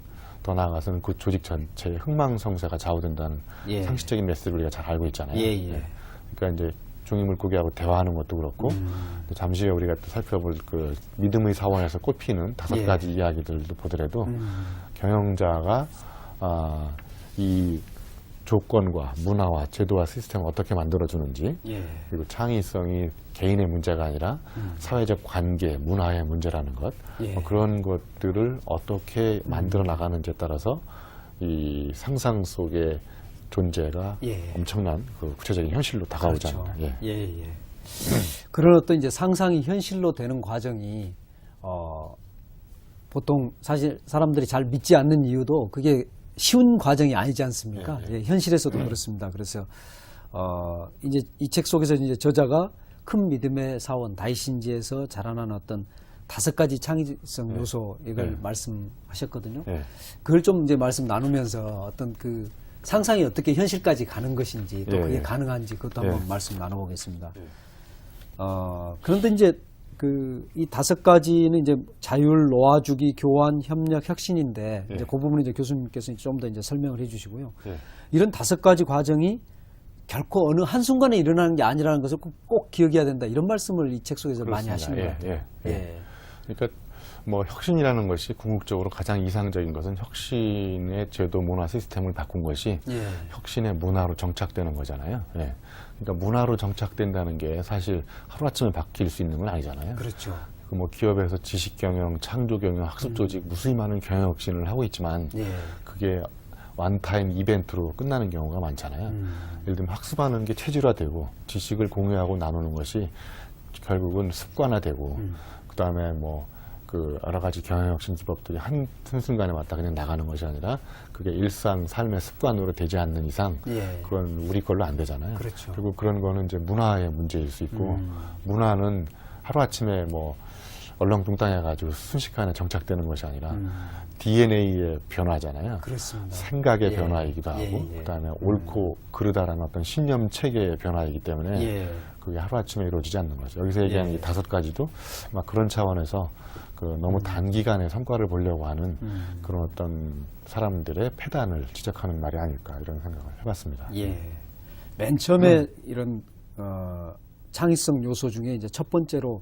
더 나아가서는 그 조직 전체의 흥망성쇠가 좌우된다는 예. 상식적인 메시지를 우리가 잘 알고 있잖아요. 예, 예. 그러니까 이제 종이 물고기하고 대화하는 것도 그렇고 또 잠시 후에 우리가 또 살펴볼 그 믿음의 사원에서 꼽히는 5가지 예. 이야기들도 보더라도 경영자가 이 조건과 문화와 제도와 시스템을 어떻게 만들어주는지 예. 그리고 창의성이 개인의 문제가 아니라 사회적 관계, 문화의 문제라는 것 예. 그런 것들을 어떻게 만들어 나가는지에 따라서 이 상상 속의 존재가 예. 엄청난 그 구체적인 현실로 다가오지 그렇죠. 않나. 예. 예, 예. 그런 어떤 이제 상상이 현실로 되는 과정이 보통 사실 사람들이 잘 믿지 않는 이유도 그게 쉬운 과정이 아니지 않습니까? 예, 예. 예, 현실에서도 그렇습니다. 그래서 이제 이 책 속에서 이제 저자가 큰 믿음의 사원 다이신지에서 자라난 어떤 5가지 창의성 요소 이걸 예. 말씀하셨거든요. 예. 그걸 좀 이제 말씀 나누면서 어떤 그 상상이 어떻게 현실까지 가는 것인지 또 예, 그게 예. 가능한지 그것도 예. 한번 말씀 나눠보겠습니다. 그런데 이제 이 5가지는 이제 자율, 놓아주기, 교환, 협력, 혁신인데 예. 이제 그 부분은 이제 교수님께서 좀 더 이제 설명을 해주시고요. 예. 이런 5가지 과정이 결코 어느 한 순간에 일어나는 게 아니라는 것을 꼭 기억해야 된다. 이런 말씀을 이 책 속에서 많이 하시는 것 같아요. 예. 그러니까 뭐 혁신이라는 것이 궁극적으로 가장 이상적인 것은 혁신의 제도 문화 시스템을 바꾼 것이 예. 혁신의 문화로 정착되는 거잖아요. 예. 그러니까 문화로 정착된다는 게 사실 하루아침에 바뀔 수 있는 건 아니잖아요. 그렇죠. 그 뭐 기업에서 지식 경영, 창조 경영, 학습 조직 무수히 많은 경영 혁신을 하고 있지만 예. 그게 완타임 이벤트로 끝나는 경우가 많잖아요. 예를 들면 학습하는 게 체질화되고 지식을 공유하고 나누는 것이 결국은 습관화되고 그다음에 뭐 그 여러 가지 경영혁신 기법들이 한순간에 왔다 그냥 나가는 것이 아니라 그게 일상 삶의 습관으로 되지 않는 이상 예. 그건 우리 걸로 안 되잖아요. 그렇죠. 그리고 그런 거는 이제 문화의 문제일 수 있고 문화는 하루아침에 뭐 얼렁뚱땅해가지고 순식간에 정착되는 것이 아니라 DNA의 변화잖아요. 그렇습니다. 생각의 예. 변화이기도 하고 예. 그다음에 옳고 그르다라는 어떤 신념 체계의 변화이기 때문에 예. 그게 하루아침에 이루어지지 않는 거죠. 여기서 얘기하는 예. 이 5가지도 막 그런 차원에서 그 너무 단기간에 성과를 보려고 하는 그런 어떤 사람들의 패단을 지적하는 말이 아닐까 이런 생각을 해봤습니다. 예. 맨 처음에 이런 창의성 요소 중에 이제 첫 번째로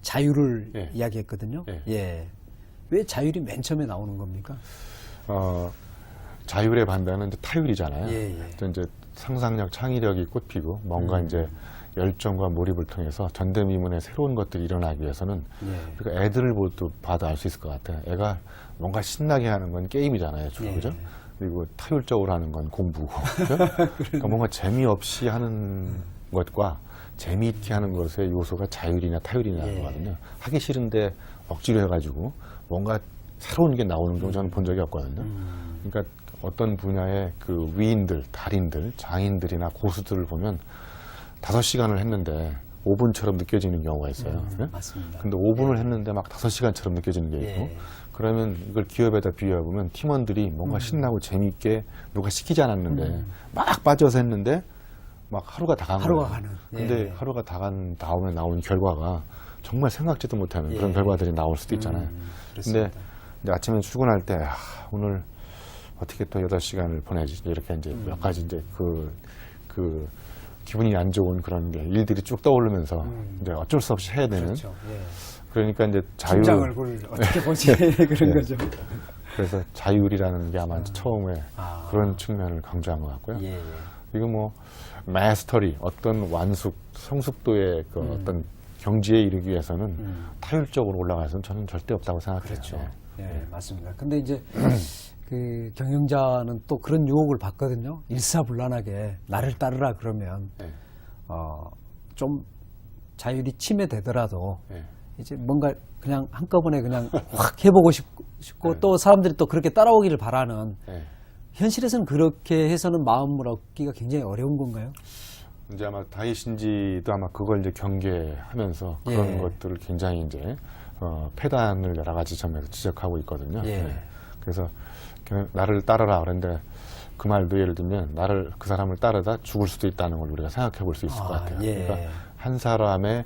자유를 예. 이야기했거든요. 예. 예. 왜 자율이 맨 처음에 나오는 겁니까? 자율의 반대는 이제 타율이잖아요. 예. 또 이제 상상력, 창의력이 꽃피고 뭔가 이제 열정과 몰입을 통해서 전대미문의 새로운 것들이 일어나기 위해서는 예. 그러니까 애들을 봐도 알 수 있을 것 같아요. 애가 뭔가 신나게 하는 건 게임이잖아요, 주로 예. 그죠? 그리고 타율적으로 하는 건 공부고, 그죠? 그러니까 뭔가 재미없이 하는 것과 재미있게 하는 것의 요소가 자율이냐 타율이냐는 예. 거거든요. 하기 싫은데 억지로 해가지고 뭔가 새로운 게 나오는 경우 저는 본 적이 없거든요. 그러니까 어떤 분야의 그 위인들, 달인들, 장인들이나 고수들을 보면 5시간을 했는데 5분처럼 느껴지는 경우가 있어요. 네? 맞습니다. 근데 5분을 했는데 막 5시간처럼 느껴지는 게 있고 예. 그러면 이걸 기업에다 비유해보면 팀원들이 뭔가 신나고 재미있게 누가 시키지 않았는데 막 빠져서 했는데 막 하루가 다 간 거예요. 하루가 가는. 근데 예. 하루가 다 간 다음에 나온 결과가 정말 생각지도 못하는 예. 그런 결과들이 나올 수도 있잖아요. 그렇습니다. 근데 이제 아침에 출근할 때 오늘 어떻게 또 8시간을 보내지 이렇게 이제 몇 가지 이제 그 기분이 안 좋은 그런 게 일들이 쭉 떠오르면서 이제 어쩔 수 없이 해야 되는 그렇죠. 예. 그러니까 이제 자율 팀장 얼굴 어떻게 보지 그런 예. 거죠. 그래서 자율이라는 게 아마 처음에 아. 그런 측면을 강조한 것 같고요. 예. 이거 뭐 마스터리 어떤 완숙 성숙도의 그 어떤 경지에 이르기 위해서는 타율적으로 올라가서는 저는 절대 없다고 생각해요. 그렇죠. 예. 예, 맞습니다. 근데 이제 그 경영자는 또 그런 유혹을 받거든요. 일사불란하게 나를 따르라 그러면 네. 좀 자율이 침해되더라도 네. 이제 뭔가 그냥 한꺼번에 그냥 확 해보고 싶고 또 사람들이 또 그렇게 따라오기를 바라는 네. 현실에서는 그렇게 해서는 마음을 얻기가 굉장히 어려운 건가요? 이제 아마 다이신지도 아마 그걸 이제 경계하면서 그런 예. 것들을 굉장히 이제 폐단을 여러 가지 점에서 지적하고 있거든요. 예. 네. 그래서 나를 따르라 그런데 그 말도 예를 들면 그 사람을 따르다 죽을 수도 있다는 걸 우리가 생각해 볼 수 있을 것 같아요. 예. 그러니까 한 사람의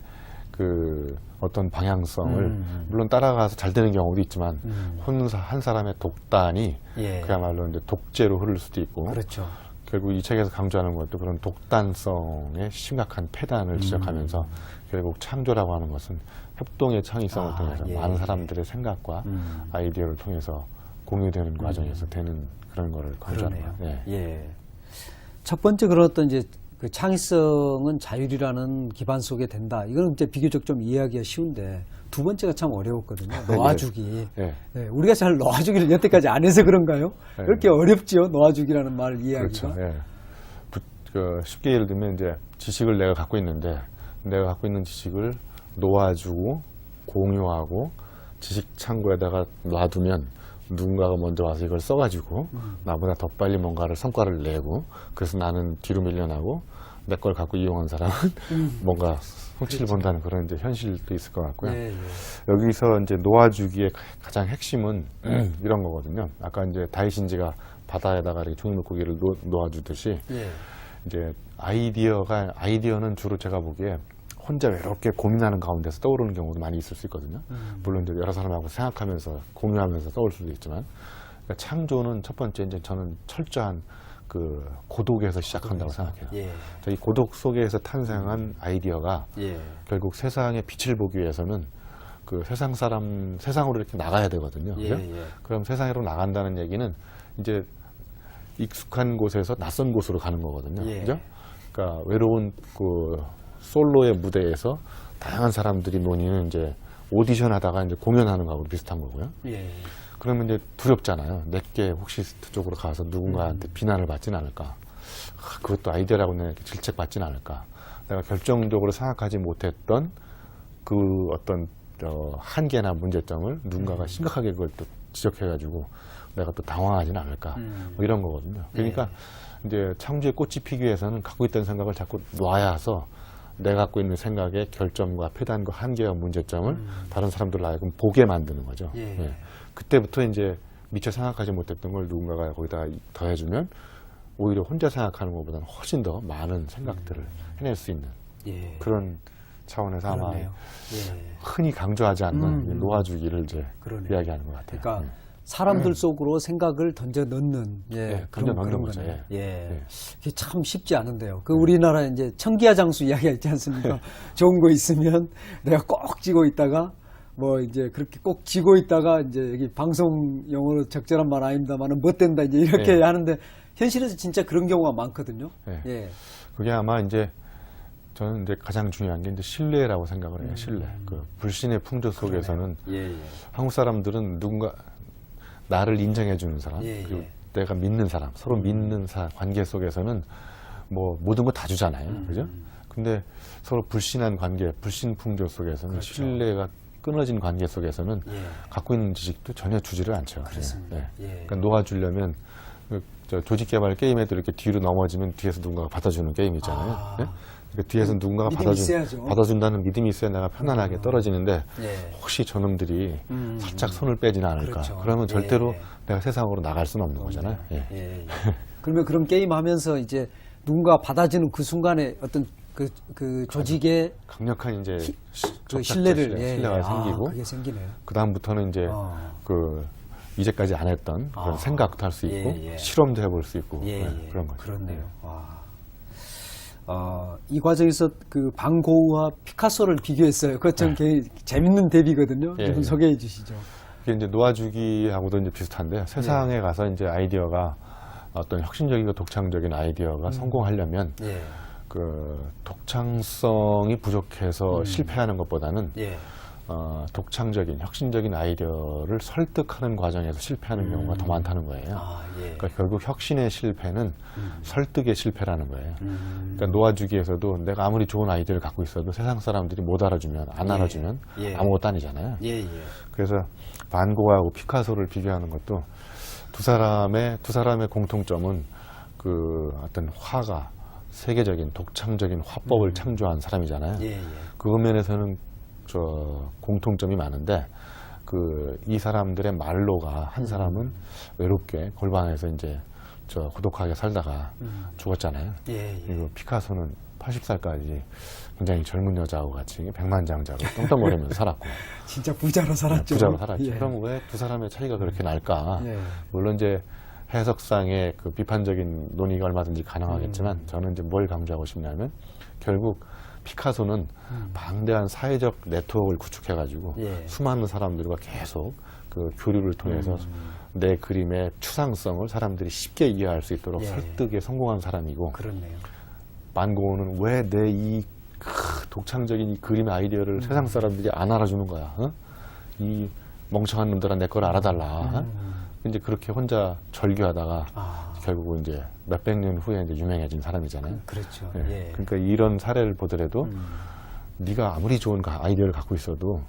그 어떤 방향성을 물론 따라가서 잘 되는 경우도 있지만 한 사람의 독단이 예. 그야말로 이제 독재로 흐를 수도 있고 그렇죠. 결국 이 책에서 강조하는 것도 그런 독단성의 심각한 폐단을 지적하면서 결국 창조라고 하는 것은 협동의 창의성을 통해서 예. 많은 사람들의 생각과 아이디어를 통해서 공유되는 과정에서 되는 그런 거를 강조하는 그러네요. 거예요. 예. 예. 첫 번째 그런 어떤 이제 그 창의성은 자율이라는 기반 속에 된다. 이건 이제 비교적 좀 이해하기가 쉬운데 두 번째가 참 어려웠거든요. 놓아주기. 예. 예, 우리가 잘 놓아주기를 여태까지 안 해서 그런가요? 예. 그렇게 어렵지요. 놓아주기라는 말을 이해하기가. 그렇죠. 예. 쉽게 예를 들면 이제 지식을 내가 갖고 있는데 내가 갖고 있는 지식을 놓아주고 공유하고 지식 창고에다가 놔두면 누군가가 먼저 와서 이걸 써가지고 나보다 더 빨리 뭔가를 성과를 내고 그래서 나는 뒤로 밀려나고 내 걸 갖고 이용한 사람은 뭔가 훔치를 본다는 그런 이제 현실도 있을 것 같고요. 예, 예. 여기서 이제 놓아주기의 가장 핵심은 이런 거거든요. 아까 이제 다이신지가 바다에다가 이렇게 종이물고기를 놓아주듯이 예. 이제 아이디어는 주로 제가 보기에 혼자 외롭게 고민하는 가운데서 떠오르는 경우도 많이 있을 수 있거든요. 물론 이제 여러 사람하고 생각하면서 공유하면서 떠올 수도 있지만 그러니까 창조는 첫 번째 이제 저는 철저한 그 고독에서 시작한다고 생각해요. 예. 이 고독 속에서 탄생한 아이디어가 예. 결국 세상의 빛을 보기 위해서는 그 세상으로 이렇게 나가야 되거든요. 예, 그죠? 예. 그럼 세상으로 나간다는 얘기는 이제 익숙한 곳에서 낯선 곳으로 가는 거거든요. 예. 그죠? 그러니까 외로운 그 솔로의 무대에서 다양한 사람들이 논의는 이제 오디션 하다가 이제 공연하는 거하고 비슷한 거고요. 예. 그러면 이제 두렵잖아요. 내게 혹시 저쪽으로 가서 누군가한테 비난을 받진 않을까. 그것도 아이디어라고 내가 질책받진 않을까. 내가 결정적으로 생각하지 못했던 그 어떤 한계나 문제점을 누군가가 심각하게 그걸 또 지적해가지고 내가 또 당황하지는 않을까. 뭐 이런 거거든요. 그러니까 이제 창조의 꽃이 피기 위해서는 갖고 있던 생각을 자꾸 놔야 해서 내가 갖고 있는 생각의 결점과 폐단과 한계와 문제점을 다른 사람들로 하여금 보게 만드는 거죠. 예. 예. 그때부터 이제 미처 생각하지 못했던 걸 누군가가 거기다 더해주면 오히려 혼자 생각하는 것보다는 훨씬 더 많은 생각들을 해낼 수 있는 예. 그런 차원에서 아마 그러네요. 예. 흔히 강조하지 않는 놓아주기를 이제 그러네요. 이야기하는 것 같아요. 그러니까 사람들 속으로 생각을 던져 넣는 던져 넣는 거죠. 거네요. 예. 예. 그게 참 쉽지 않은데요. 그 우리나라 이제 청기화장수 이야기가 있지 않습니까? 좋은 거 있으면 내가 꼭 쥐고 있다가 뭐 이제 그렇게 꼭 쥐고 있다가 이제 여기 방송 용어로 적절한 말 아닙니다만은 못 된다 이제 이렇게 예. 하는데 현실에서 진짜 그런 경우가 많거든요. 예. 예. 그게 아마 이제 저는 이제 가장 중요한 게 이제 신뢰라고 생각을 해요. 신뢰. 그 불신의 풍조 속에서는 예, 예. 한국 사람들은 누군가 나를 인정해주는 사람, 예, 그리고 예. 내가 믿는 사람, 서로 믿는 관계 속에서는 뭐 모든 거 다 주잖아요. 그죠? 근데 서로 불신한 관계, 불신 풍조 속에서는 그렇죠. 신뢰가 끊어진 관계 속에서는 예. 갖고 있는 지식도 전혀 주지를 않죠. 그렇습니다. 예. 그러니까 놓아주려면 저 조직 개발 게임에도 이렇게 뒤로 넘어지면 뒤에서 누군가가 받아주는 게임 있잖아요. 아. 예? 그러니까 뒤에서 누군가가 믿음이 있어야죠. 받아준다는 믿음이 있어야 내가 편안하게 떨어지는데 예. 혹시 저놈들이 살짝 손을 빼지는 않을까. 그렇죠. 그러면 절대로 예. 내가 세상으로 나갈 수는 없는 거잖아요. 예. 예, 예. 그러면 그런 게임 하면서 이제 누군가 받아주는 그 순간에 어떤 그 조직의 강력한 이제 그 접착적 예. 신뢰가 생기고 그게 생기네요. 그 다음부터는 이제 그 이제까지 안 했던 그런 생각도 할 수 있고 예, 예. 실험도 해볼 수 있고 예, 예. 그런 거죠. 그렇네요. 와. 이 과정에서 그 방고우와 피카소를 비교했어요. 그거 참 재밌는 대비거든요. 예, 좀 예. 소개해 주시죠. 그게 이제 놓아주기하고도 이제 비슷한데 세상에 가서 이제 아이디어가 어떤 혁신적이고 독창적인 아이디어가 성공하려면 예. 그 독창성이 부족해서 실패하는 것보다는 예. 독창적인, 혁신적인 아이디어를 설득하는 과정에서 실패하는 경우가 더 많다는 거예요. 그러니까 결국 혁신의 실패는 설득의 실패라는 거예요. 그러니까 놓아주기에서도 내가 아무리 좋은 아이디어를 갖고 있어도 세상 사람들이 못 알아주면, 안 알아주면 아무것도 아니잖아요. 그래서 반 고흐하고 피카소를 비교하는 것도 두 사람의 공통점은 그 어떤 화가 세계적인 독창적인 화법을 창조한 사람이잖아요. 그 면에서는 저 공통점이 많은데 이 사람들의 말로가 한 사람은 외롭게 골방에서 이제 저 고독하게 살다가 죽었잖아요. 그리고 피카소는 80살까지 굉장히 젊은 여자하고 같이 백만장자로 떵떵거리면서 살았고. 진짜 부자로 살았죠. 부자로 살았죠. 그럼 왜 두 사람의 차이가 그렇게 날까? 물론 이제 해석상의 그 비판적인 논의가 얼마든지 가능하겠지만 저는 이제 뭘 강조하고 싶냐면 결국 피카소는 방대한 사회적 네트워크를 구축해가지고 수많은 사람들과 계속 그 교류를 통해서 내 그림의 추상성을 사람들이 쉽게 이해할 수 있도록 설득에 성공한 사람이고 그렇네요. 반 고흐는 왜 내 이 독창적인 이 그림의 아이디어를 세상 사람들이 안 알아주는 거야? 이 멍청한 놈들아 내 걸 알아달라. 이제 그렇게 혼자 절규하다가 결국은 이제 몇백 년 후에 이제 유명해진 사람이잖아요. 그렇죠. 그러니까 이런 사례를 보더라도 네가 아무리 좋은 아이디어를 갖고 있어도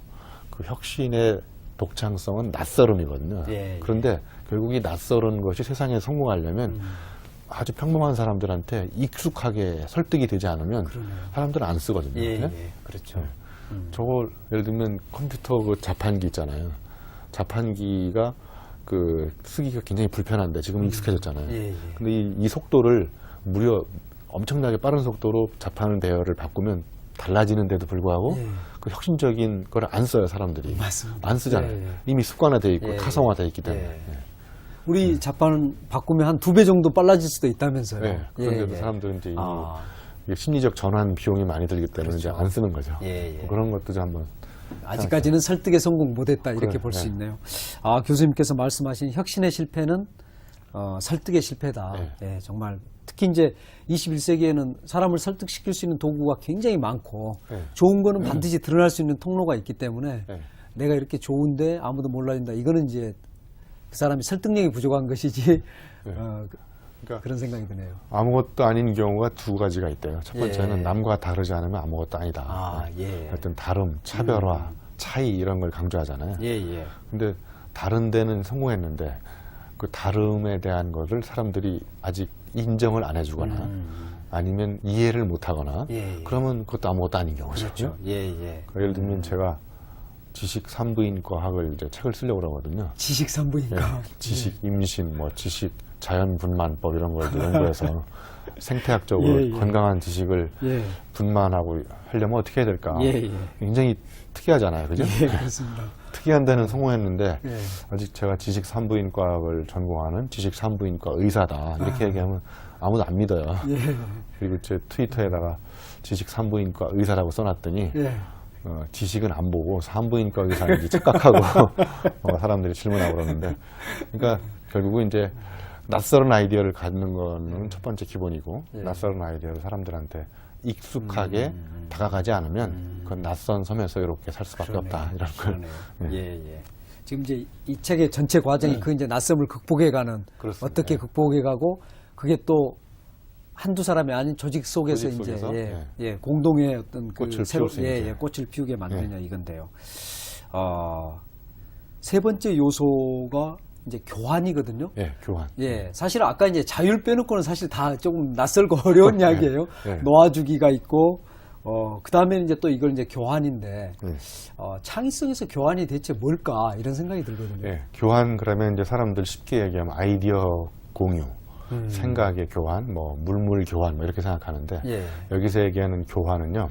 그 혁신의 독창성은 낯설음이거든요. 그런데 결국 이 낯설은 것이 세상에 성공하려면 아주 평범한 사람들한테 익숙하게 설득이 되지 않으면 사람들은 안 쓰거든요. 그렇죠. 저거 예를 들면 컴퓨터 그 자판기 있잖아요. 자판기가 그 쓰기가 굉장히 불편한데 지금 익숙해졌잖아요. 근데 이 속도를 무려 엄청나게 빠른 속도로 자판 대열을 바꾸면 달라지는데도 불구하고 그 혁신적인 걸 안 써요, 사람들이. 맞습니다. 안 쓰잖아요. 이미 습관화되어 있고 타성화되어 있기 때문에. 우리 자판 바꾸면 한 2배 정도 빨라질 수도 있다면서요. 그런데도 사람들은 이제 이게 심리적 전환 비용이 많이 들기 때문에 이제 안 쓰는 거죠. 그런 것도 좀 한번. 아직까지는 설득에 성공 못했다 이렇게 볼 수 있네요. 교수님께서 말씀하신 혁신의 실패는 설득의 실패다. 정말 특히 이제 21세기에는 사람을 설득시킬 수 있는 도구가 굉장히 많고 좋은 거는 반드시 드러날 수 있는 통로가 있기 때문에 내가 이렇게 좋은데 아무도 몰라준다. 이거는 이제 그 사람이 설득력이 부족한 것이지 그러니까 그런 생각이 드네요. 아무것도 아닌 경우가 두 가지가 있대요. 첫 번째는 남과 다르지 않으면 아무것도 아니다. 어떤 다름, 차별화, 차이 이런 걸 강조하잖아요. 근데 다른 데는 성공했는데 그 다름에 대한 것을 사람들이 아직 인정을 안 해주거나 아니면 이해를 못하거나 그러면 그것도 아무것도 아닌 경우죠. 그렇죠. 예를 들면 제가 지식 산부인과학을 이제 책을 쓰려고 그러거든요. 지식 산부인과. 지식 임신, 뭐 지식 자연분만법 이런 걸 연구해서 생태학적으로 건강한 지식을 분만하고 하려면 어떻게 해야 될까? 굉장히 특이하잖아요, 그죠? 그렇습니다. 특이한 데는 성공했는데 아직 제가 지식 산부인과학을 전공하는 지식 산부인과 의사다 이렇게 얘기하면 아무도 안 믿어요. 그리고 제 트위터에다가 지식 산부인과 의사라고 써놨더니 지식은 안 보고 산부인과 의사인지 착각하고 사람들이 질문하고 그러는데 그러니까 결국은 이제 낯설은 아이디어를 갖는 거는 첫 번째 기본이고 낯설은 아이디어를 사람들한테 익숙하게 다가가지 않으면 그건 낯선 섬에서 이렇게 살 수밖에 없다 이런 걸. 지금 이제 이 책의 전체 과정이 그 이제 낯섦을 극복해가는 어떻게 극복해가고 그게 또 한두 사람이 아닌 조직 속에서 이제 공동의 어떤 그 꽃을 새로 피울 수 있는 꽃을 피우게 만드냐 이건데요. 세 번째 요소가 이제 교환이거든요. 교환. 사실 아까 이제 자율 빼놓고는 사실 다 조금 낯설고 어려운 이야기예요. 놓아주기가 있고, 그 다음에 이제 또 이걸 이제 교환인데, 창의성에서 교환이 대체 뭘까? 이런 생각이 들거든요. 교환 그러면 이제 사람들 쉽게 얘기하면 아이디어 공유, 생각의 교환, 뭐 물물 교환 뭐 이렇게 생각하는데, 여기서 얘기하는 교환은요,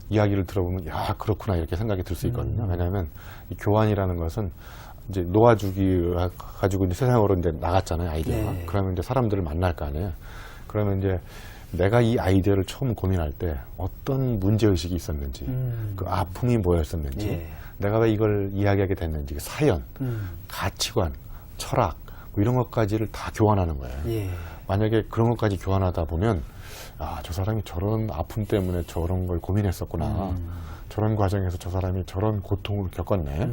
이야기를 들어보면 야 그렇구나 이렇게 생각이 들 수 있거든요. 왜냐하면 이 교환이라는 것은 이제 놓아주기 가지고 이제 세상으로 이제 나갔잖아요, 아이디어가. 그러면 이제 사람들을 만날 거 아니에요. 그러면 이제 내가 이 아이디어를 처음 고민할 때 어떤 문제의식이 있었는지, 그 아픔이 뭐였었는지, 내가 왜 이걸 이야기하게 됐는지, 그 사연, 가치관, 철학, 뭐 이런 것까지를 다 교환하는 거예요. 만약에 그런 것까지 교환하다 보면, 아, 저 사람이 저런 아픔 때문에 저런 걸 고민했었구나. 저런 과정에서 저 사람이 저런 고통을 겪었네.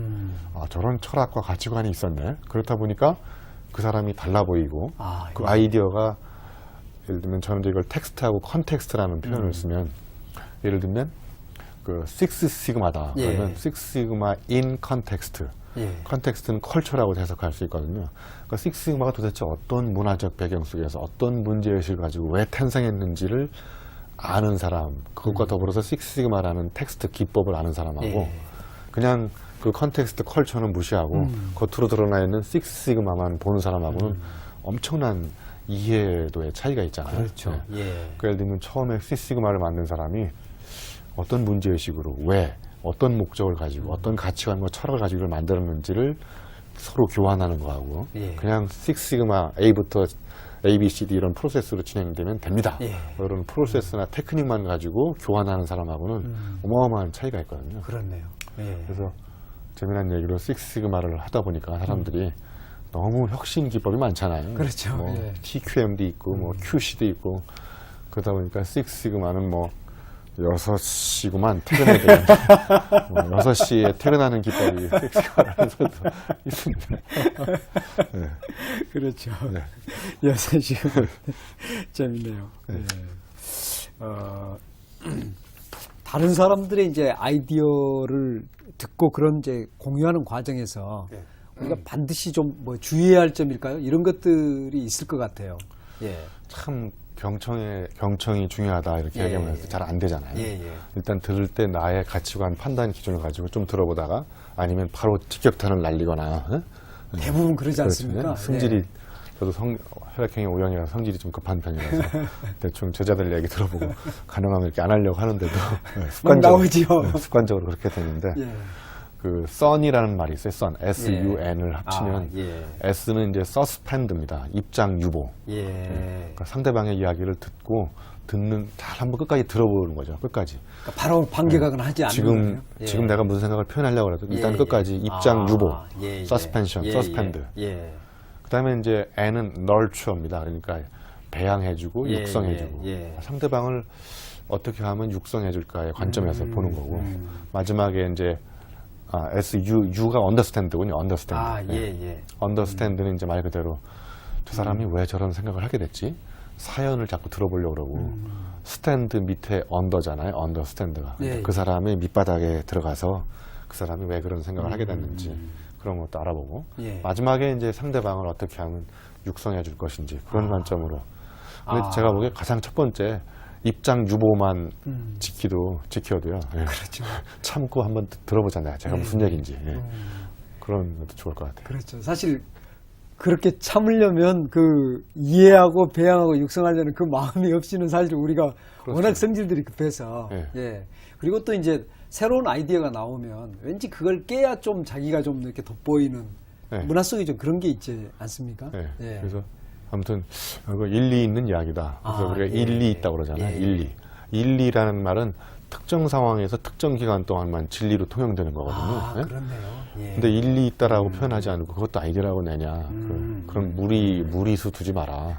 저런 철학과 가치관이 있었네. 그렇다 보니까 그 사람이 달라 보이고 그 아이디어가 예를 들면 저는 이제 이걸 텍스트하고 컨텍스트라는 표현을 쓰면 예를 들면 그 식스 시그마다 그러면 식스 시그마 인 컨텍스트. 컨텍스트는 컬처라고 해석할 수 있거든요. 그러니까 식스 시그마가 도대체 어떤 문화적 배경 속에서 어떤 문제의식을 가지고 왜 탄생했는지를 아는 사람, 그것과 더불어서 식스 시그마라는 텍스트 기법을 아는 사람하고 그냥 그 컨텍스트 컬처는 무시하고 겉으로 드러나 있는 식스 시그마만 보는 사람하고는 엄청난 이해도의 차이가 있잖아요. 그렇죠. 예를 들면 처음에 식스 시그마를 만든 사람이 어떤 문제의식으로 왜 어떤 목적을 가지고 어떤 가치관과 철학을 가지고 이걸 만들었는지를 서로 교환하는 거하고 그냥 식스 시그마 A부터 A, B, C, D 이런 프로세스로 진행되면 됩니다. 이런 프로세스나 테크닉만 가지고 교환하는 사람하고는 어마어마한 차이가 있거든요. 그렇네요. 그래서 재미난 얘기로 식스 시그마를 하다 보니까 사람들이 너무 혁신 기법이 많잖아요. 그렇죠. 뭐 TQM도 있고 뭐 QC도 있고 그러다 보니까 식스 시그마는 뭐 6시구만 퇴근해야 되는데 6시에 퇴근하는 기법이 섹시화라면서도 있습니다. 그렇죠. 6시간 재밌네요. 다른 사람들의 이제 아이디어를 듣고 그런 이제 공유하는 과정에서 우리가 반드시 좀 뭐 주의해야 할 점일까요? 이런 것들이 있을 것 같아요. 참 경청이 중요하다 이렇게 얘기하면 잘 안 되잖아요. 일단 들을 때 나의 가치관 판단 기준을 가지고 좀 들어보다가 아니면 바로 직격탄을 날리거나 대부분 그러지 않습니까? 성질이 저도 혈액형이 O형이라 성질이 좀 급한 편이라서 대충 제자들 얘기 들어보고 가능하면 이렇게 안 하려고 하는데도 습관적으로 그렇게 되는데 그 sun이라는 말이 있어요. sun, S-U-N을 합치면 S는 이제 suspend입니다. 입장 유보. 그러니까 상대방의 이야기를 잘 한번 끝까지 들어보는 거죠. 끝까지. 그러니까 바로 반격은 하지 않는 거예요. 지금 내가 무슨 생각을 표현하려고 해도 일단 끝까지 입장 유보, suspension, suspend. 그다음에 이제 N은 nurture입니다. 그러니까 배양해주고 육성해주고 상대방을 어떻게 하면 육성해줄까의 관점에서 보는 거고 마지막에 이제 U가 understand군요. understand. understand는 이제 말 그대로 저 사람이 왜 저런 생각을 하게 됐지? 사연을 자꾸 들어보려고 그러고 stand 밑에 under잖아요. understand가. 그 사람의 밑바닥에 들어가서 그 사람이 왜 그런 생각을 하게 됐는지 그런 것도 알아보고 마지막에 이제 상대방을 어떻게 하면 육성해 줄 것인지 그런 관점으로. 근데 제가 보기에 가장 첫 번째 입장 유보만 지켜도요. 그렇죠. 참고 한번 들어보잖아요. 제가 무슨 얘기인지. 그런 것도 좋을 것 같아요. 그렇죠. 사실 그렇게 참으려면 그 이해하고 배양하고 육성하려는 그 마음이 없이는 사실 우리가 워낙 성질들이 급해서 그리고 또 이제 새로운 아이디어가 나오면 왠지 그걸 깨야 좀 자기가 좀 이렇게 돋보이는 문화 속에 좀 그런 게 있지 않습니까? 그래서 아무튼 이거 일리 있는 이야기다. 그래서 우리가 일리 있다고 그러잖아요. 일리. 일리라는 말은 특정 상황에서 특정 기간 동안만 진리로 통용되는 거거든요. 그렇네요. 근데 일리 있다라고 표현하지 않고 그것도 아이디어라고 내냐. 그런 무리수 두지 마라.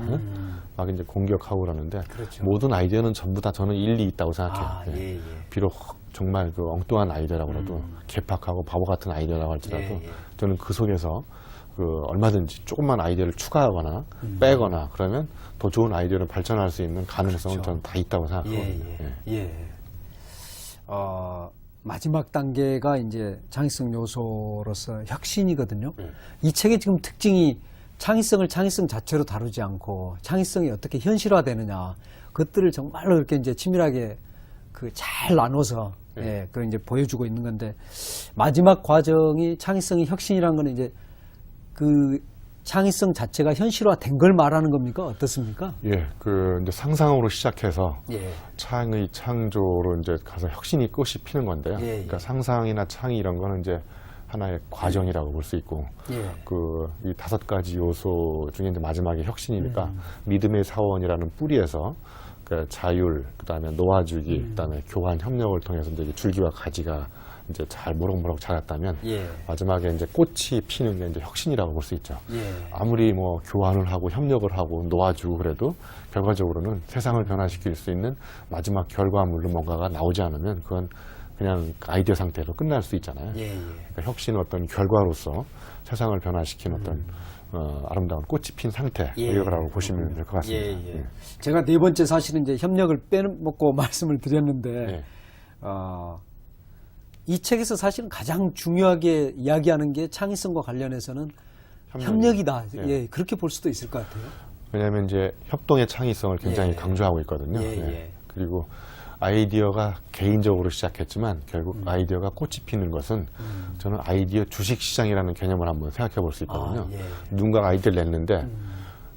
막 이제 공격하고 그러는데 모든 아이디어는 전부 다 저는 일리 있다고 생각해요. 비록 정말 그 엉뚱한 아이디어라고 해도 개팍하고 바보 같은 아이디어라고 할지라도 저는 그 속에서 그 얼마든지 조금만 아이디어를 추가하거나 빼거나 그러면 더 좋은 아이디어를 발전할 수 있는 가능성은 저는 다 있다고 생각하거든요. 마지막 단계가 이제 창의성 요소로서 혁신이거든요. 이 책의 지금 특징이 창의성을 창의성 자체로 다루지 않고 창의성이 어떻게 현실화되느냐 그것들을 정말로 이렇게 이제 치밀하게 그 잘 나눠서 그걸 이제 보여주고 있는 건데 마지막 과정이 창의성이 혁신이라는 거는 이제 그 창의성 자체가 현실화된 걸 말하는 겁니까? 어떻습니까? 그 이제 상상으로 시작해서 창의 창조로 이제 가서 혁신이 꽃이 피는 건데요. 그러니까 상상이나 창의 이런 거는 이제 하나의 과정이라고 볼 수 있고, 그 이 5가지 요소 중에 이제 마지막에 혁신이니까 믿음의 사원이라는 뿌리에서 그 자율, 그다음에 놓아주기, 그다음에 교환 협력을 통해서 이제 줄기와 가지가 이제 잘 무럭무럭 자랐다면 마지막에 이제 꽃이 피는 게 이제 혁신이라고 볼 수 있죠. 아무리 뭐 교환을 하고 협력을 하고 놓아주고 그래도 결과적으로는 세상을 변화시킬 수 있는 마지막 결과물로 뭔가가 나오지 않으면 그건 그냥 아이디어 상태로 끝날 수 있잖아요. 예, 예. 그러니까 혁신은 어떤 결과로서 세상을 변화시킨 어떤 아름다운 꽃이 핀 상태 예, 이거라고 예. 보시면 될 것 같습니다. 예, 예. 제가 네 번째 사실은 이제 협력을 빼먹고 말씀을 드렸는데 예. 이 책에서 사실은 가장 중요하게 이야기하는 게 창의성과 관련해서는 협력이다. 협력이다. 예. 예, 그렇게 볼 수도 있을 것 같아요. 왜냐하면 이제 협동의 창의성을 굉장히 예. 강조하고 있거든요. 예, 네. 예. 그리고 아이디어가 개인적으로 시작했지만 결국 아이디어가 꽃이 피는 것은 저는 아이디어 주식시장이라는 개념을 한번 생각해 볼 수 있거든요. 예. 누군가가 아이디어를 냈는데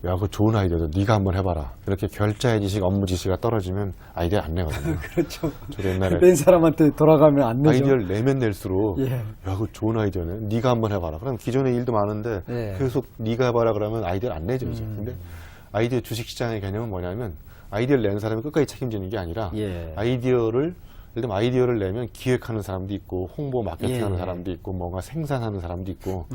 야, 그거 좋은 아이디어죠. 네가 한번 해봐라. 이렇게 결자의 지식, 업무 지시가 떨어지면 아이디어 안 내거든요. 그렇죠. 저도 옛날에 낸 사람한테 돌아가면 안 내죠. 아이디어를 내면 낼수록 예. 야, 그거 좋은 아이디어네. 네가 한번 해봐라. 그럼 기존의 일도 많은데 예. 계속 네가 해봐라 그러면 아이디어를 안 내죠. 이제. 근데 아이디어 주식시장의 개념은 뭐냐면 아이디어를 내는 사람이 끝까지 책임지는 게 아니라 예. 아이디어를 예를 들면 아이디어를 내면 기획하는 사람도 있고 홍보 마케팅하는 예. 사람도 있고 뭔가 생산하는 사람도 있고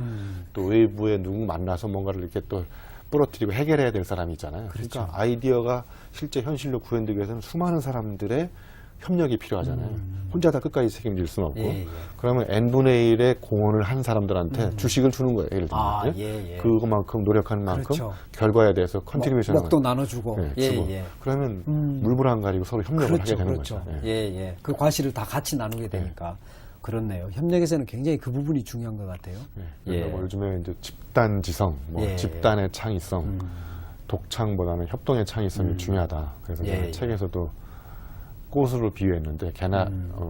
또 외부에 누구 만나서 뭔가를 이렇게 또 부러뜨리고 해결해야 될 사람이 있잖아요. 그렇죠. 그러니까 아이디어가 실제 현실로 구현되기 위해서는 수많은 사람들의 협력이 필요하잖아요. 혼자 다 끝까지 책임질 수는 없고. 예, 예. 그러면 n분의 1의 공헌을 한 사람들한테 주식을 주는 거예요. 예를 들면. 아, 예? 예, 예. 그것만큼 노력하는 만큼 그렇죠. 결과에 대해서 컨트리뷰션을 먹도 나눠주고. 네, 예, 주고. 예. 그러면 물불 안 가리고 서로 협력을 그렇죠, 하게 되는 그렇죠. 거죠. 예, 예. 그 과실을 다 같이 나누게 되니까. 그렇네요. 협력에서는 굉장히 그 부분이 중요한 것 같아요. 그래서 뭐 요즘에 이제 집단 지성, 뭐 예. 집단의 창의성, 독창보다는 협동의 창의성이 중요하다. 그래서 예, 제가 예. 책에서도 꽃으로 비유했는데 개나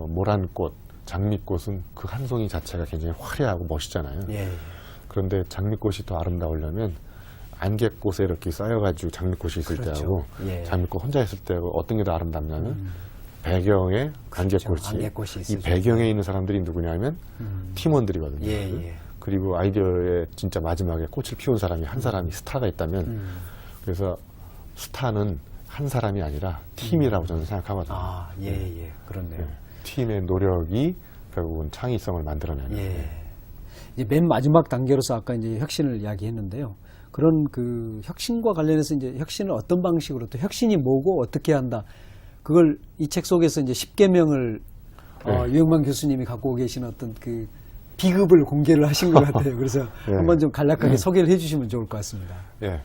모란꽃, 장미꽃은 그 한 송이 자체가 굉장히 화려하고 멋있잖아요. 예. 그런데 장미꽃이 더 아름다우려면 안개꽃에 이렇게 쌓여가지고 장미꽃이 있을 그렇죠. 때하고 예. 장미꽃 혼자 있을 때하고 어떤 게 더 아름답냐면 배경에 안개꽃이, 안개꽃이 이 있으죠. 배경에 있는 사람들이 누구냐면 팀원들이거든요. 예, 예. 그리고 아이디어의 진짜 마지막에 꽃을 피운 사람이 한 사람이 스타가 있다면 그래서 스타는 한 사람이 아니라 팀이라고 저는 생각하거든요. 아, 예, 예. 그렇네요. 팀의 노력이 결국은 창의성을 만들어내는. 예. 이제 맨 마지막 단계로서 아까 이제 혁신을 이야기했는데요. 그런 그 혁신과 관련해서 이제 혁신을 어떤 방식으로 또 혁신이 뭐고 어떻게 한다. 그걸 이 책 속에서 이제 10계명을 유영만 교수님이 갖고 계신 어떤 그 비급을 공개를 하신 것 같아요. 그래서 예. 한번 좀 간략하게 소개를 해주시면 좋을 것 같습니다. 예.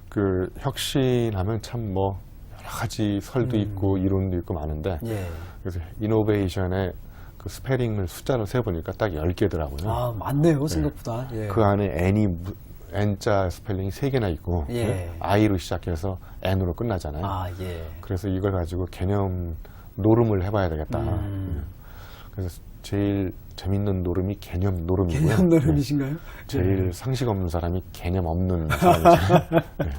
그 혁신하면 참 뭐 여러 가지 설도 있고 이론도 있고 많은데 예. 그래서 이노베이션의 그 스페링을 숫자로 세보니까 딱 10개더라고요. 아, 많네요, 생각보다. 예. 그 안에 N자 스펠링이 3개나 있고 예. I로 시작해서 N으로 끝나잖아요. 아, 예. 그래서 이걸 가지고 개념 노름을 해봐야 되겠다. 그래서 제일 재밌는 노름이 개념 노름이고요. 개념 노름이신가요? 제일 상식 없는 사람이 개념 없는 사람이잖아요. 네.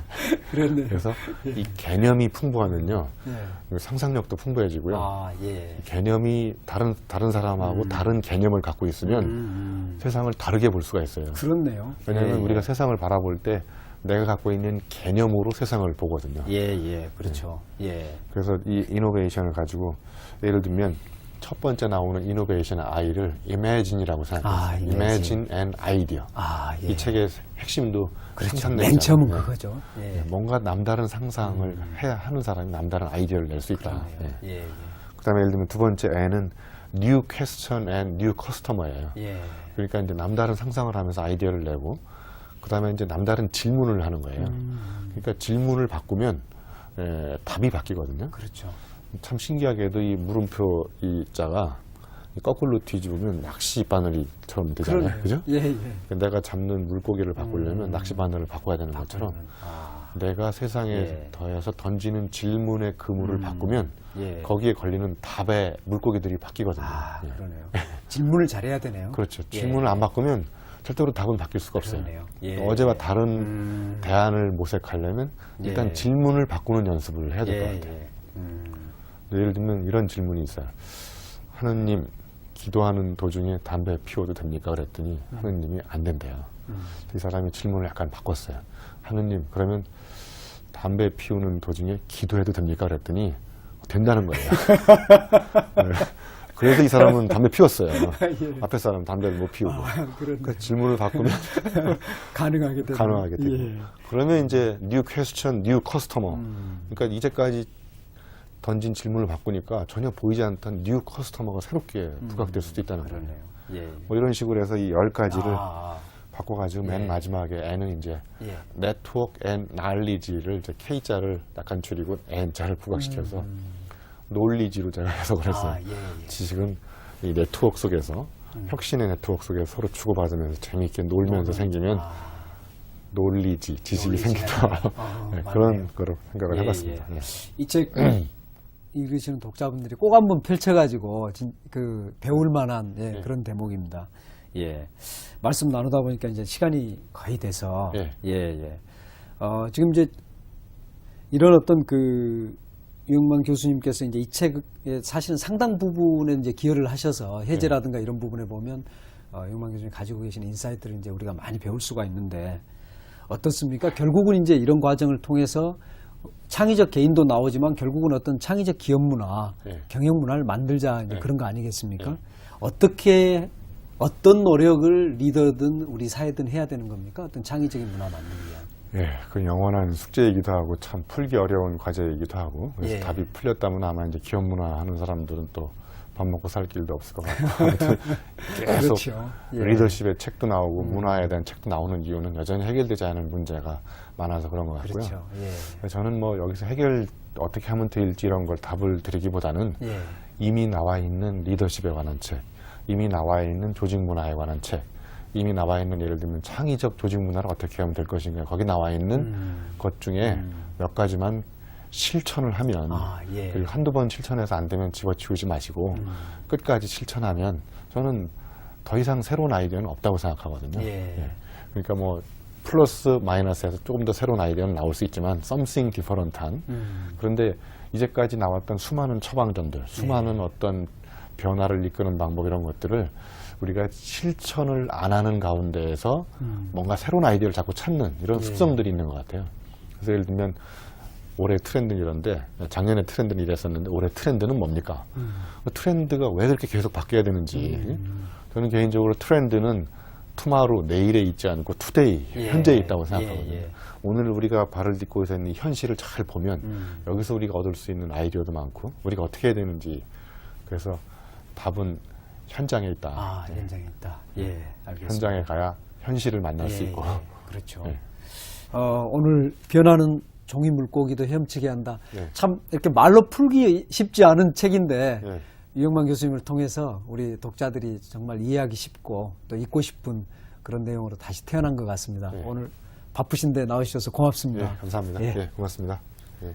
그렇네요. 그래서 이 개념이 풍부하면요, 예. 상상력도 풍부해지고요. 아, 예. 개념이 다른 사람하고 다른 개념을 갖고 있으면 세상을 다르게 볼 수가 있어요. 그렇네요. 왜냐하면 예, 우리가 세상을 바라볼 때 내가 갖고 있는 개념으로 세상을 보거든요. 예, 예, 그렇죠. 예. 그래서 이 이노베이션을 가지고 예를 들면 첫 번째 나오는 이노베이션의 I를 imagine이라고 생각해요. 아, imagine and idea. 아, 예. 이 책의 핵심도 그렇죠. 상상력이잖아요. 맨 처음은 네. 그거죠. 예. 뭔가 남다른 상상을 해야 하는 사람이 남다른 아이디어를 낼 수 있다. 그러네요. 네. 예, 예. 그다음에 예를 들면 두 번째 N은 new question and new customer예요. 예. 그러니까 이제 남다른 상상을 하면서 아이디어를 내고 그다음에 이제 남다른 질문을 하는 거예요. 그러니까 질문을 바꾸면 답이 바뀌거든요. 그렇죠. 참 신기하게도 이 물음표 이 자가 거꾸로 뒤집으면 낚시 바늘이처럼 되잖아요. 그러네요. 그죠? 예, 예. 내가 잡는 물고기를 바꾸려면 낚시 바늘을 바꿔야 되는 것처럼 아, 내가 세상에 예. 더해서 던지는 질문의 그물을 바꾸면 예. 거기에 걸리는 답의 물고기들이 바뀌거든요. 아, 예. 그러네요. 질문을 잘해야 되네요. 그렇죠. 예. 질문을 안 바꾸면 절대로 답은 바뀔 수가 없어요. 그러네요. 예. 어제와 다른 대안을 모색하려면 일단 예. 질문을 바꾸는 연습을 해야 될 것 예, 같아요. 예. 예를 들면 이런 질문이 있어요. 하느님, 기도하는 도중에 담배 피워도 됩니까? 그랬더니 하느님이 안 된대요. 이 사람이 질문을 약간 바꿨어요. 하느님, 그러면 담배 피우는 도중에 기도해도 됩니까? 그랬더니 된다는 거예요. 네. 그래서 이 사람은 담배 피웠어요. 앞에 사람 담배를 못 피우고. 그러니까 질문을 바꾸면 가능하게 되고. 가능하게 되고. 예. 그러면 이제 new question, new customer. 그러니까 이제까지 던진 질문을 바꾸니까 전혀 보이지 않던 뉴 커스터머가 새롭게 부각될 수도 있다는 거예요. 그러네요. 예. 뭐 이런 식으로 해서 이 10가지를 아, 바꿔가지고 맨 예. 마지막에 N은 이제 예. 네트워크 앤 날리지를 이제 K자를 약간 줄이고 N자를 부각시켜서 놀리지로 제가 해석을 했어요. 아, 예, 예. 지식은 이 네트워크 속에서 혁신의 네트워크 속에서 서로 주고받으면서 재미있게 놀면서 생기면 놀리지, 지식이 놀리지가 생긴다. 네, 맞네요. 그런 거로 생각을 예, 해봤습니다. 예. 네. 이 책 읽으시는 독자분들이 꼭 한번 펼쳐가지고 그 배울 만한 예. 그런 대목입니다. 예. 말씀 나누다 보니까 이제 시간이 거의 돼서 예. 예. 지금 이제 이런 어떤 그 유영만 교수님께서 이제 이 책에 사실은 상당 부분에 이제 기여를 하셔서 해제라든가 이런 부분에 보면 유영만 교수님이 가지고 계신 인사이트를 이제 우리가 많이 배울 수가 있는데 어떻습니까? 결국은 이제 이런 과정을 통해서 창의적 개인도 나오지만 결국은 어떤 창의적 기업 문화, 예. 경영 문화를 만들자 이제 예. 그런 거 아니겠습니까? 예. 어떤 노력을 리더든 우리 사회든 해야 되는 겁니까? 어떤 창의적인 문화 만들기 위한. 예, 그 영원한 숙제이기도 하고 참 풀기 어려운 과제이기도 하고 그래서 예. 답이 풀렸다면 아마 이제 기업 문화 하는 사람들은 또 밥 먹고 살 길도 없을 것 같고 아무튼 계속 그렇죠. 예. 리더십의 책도 나오고 문화에 대한 책도 나오는 이유는 여전히 해결되지 않은 문제가 많아서 그런 것 같고요. 그렇죠. 예. 저는 뭐 여기서 해결 어떻게 하면 될지 이런 걸 답을 드리기보다는 예. 이미 나와 있는 리더십에 관한 책, 이미 나와 있는 조직 문화에 관한 책, 이미 나와 있는 예를 들면 창의적 조직 문화를 어떻게 하면 될 것인가 거기 나와 있는 것 중에 몇 가지만 실천을 하면 예. 그리고 한두 번 실천해서 안 되면 집어치우지 마시고 끝까지 실천하면 저는 더 이상 새로운 아이디어는 없다고 생각하거든요. 예. 그러니까 뭐 플러스 마이너스에서 조금 더 새로운 아이디어는 나올 수 있지만 something different한 그런데 이제까지 나왔던 수많은 처방전들, 수많은 어떤 변화를 이끄는 방법 이런 것들을 우리가 실천을 안 하는 가운데에서 뭔가 새로운 아이디어를 자꾸 찾는 이런 습성들이 있는 것 같아요. 그래서 예를 들면 올해 트렌드는 이런데 작년에 트렌드는 이랬었는데 올해 트렌드는 뭡니까? 그 트렌드가 왜 그렇게 계속 바뀌어야 되는지 저는 개인적으로 트렌드는 투마로 내일에 있지 않고 투데이 현재에 있다고 생각하거든요. 오늘 우리가 발을 딛고 있는 이 현실을 잘 보면 여기서 우리가 얻을 수 있는 아이디어도 많고 우리가 어떻게 해야 되는지 그래서 답은 현장에 있다. 현장에 있다. 예, 알겠습니다. 현장에 가야 현실을 만날 수 있고. 그렇죠. 예. 오늘 변하는 종이 물고기도 헤엄치게 한다. 예. 참 이렇게 말로 풀기 쉽지 않은 책인데 예. 유영만 교수님을 통해서 우리 독자들이 정말 이해하기 쉽고 또 읽고 싶은 그런 내용으로 다시 태어난 것 같습니다. 예. 오늘 바쁘신데 나오셔서 고맙습니다. 예, 감사합니다. 예. 예, 고맙습니다. 예.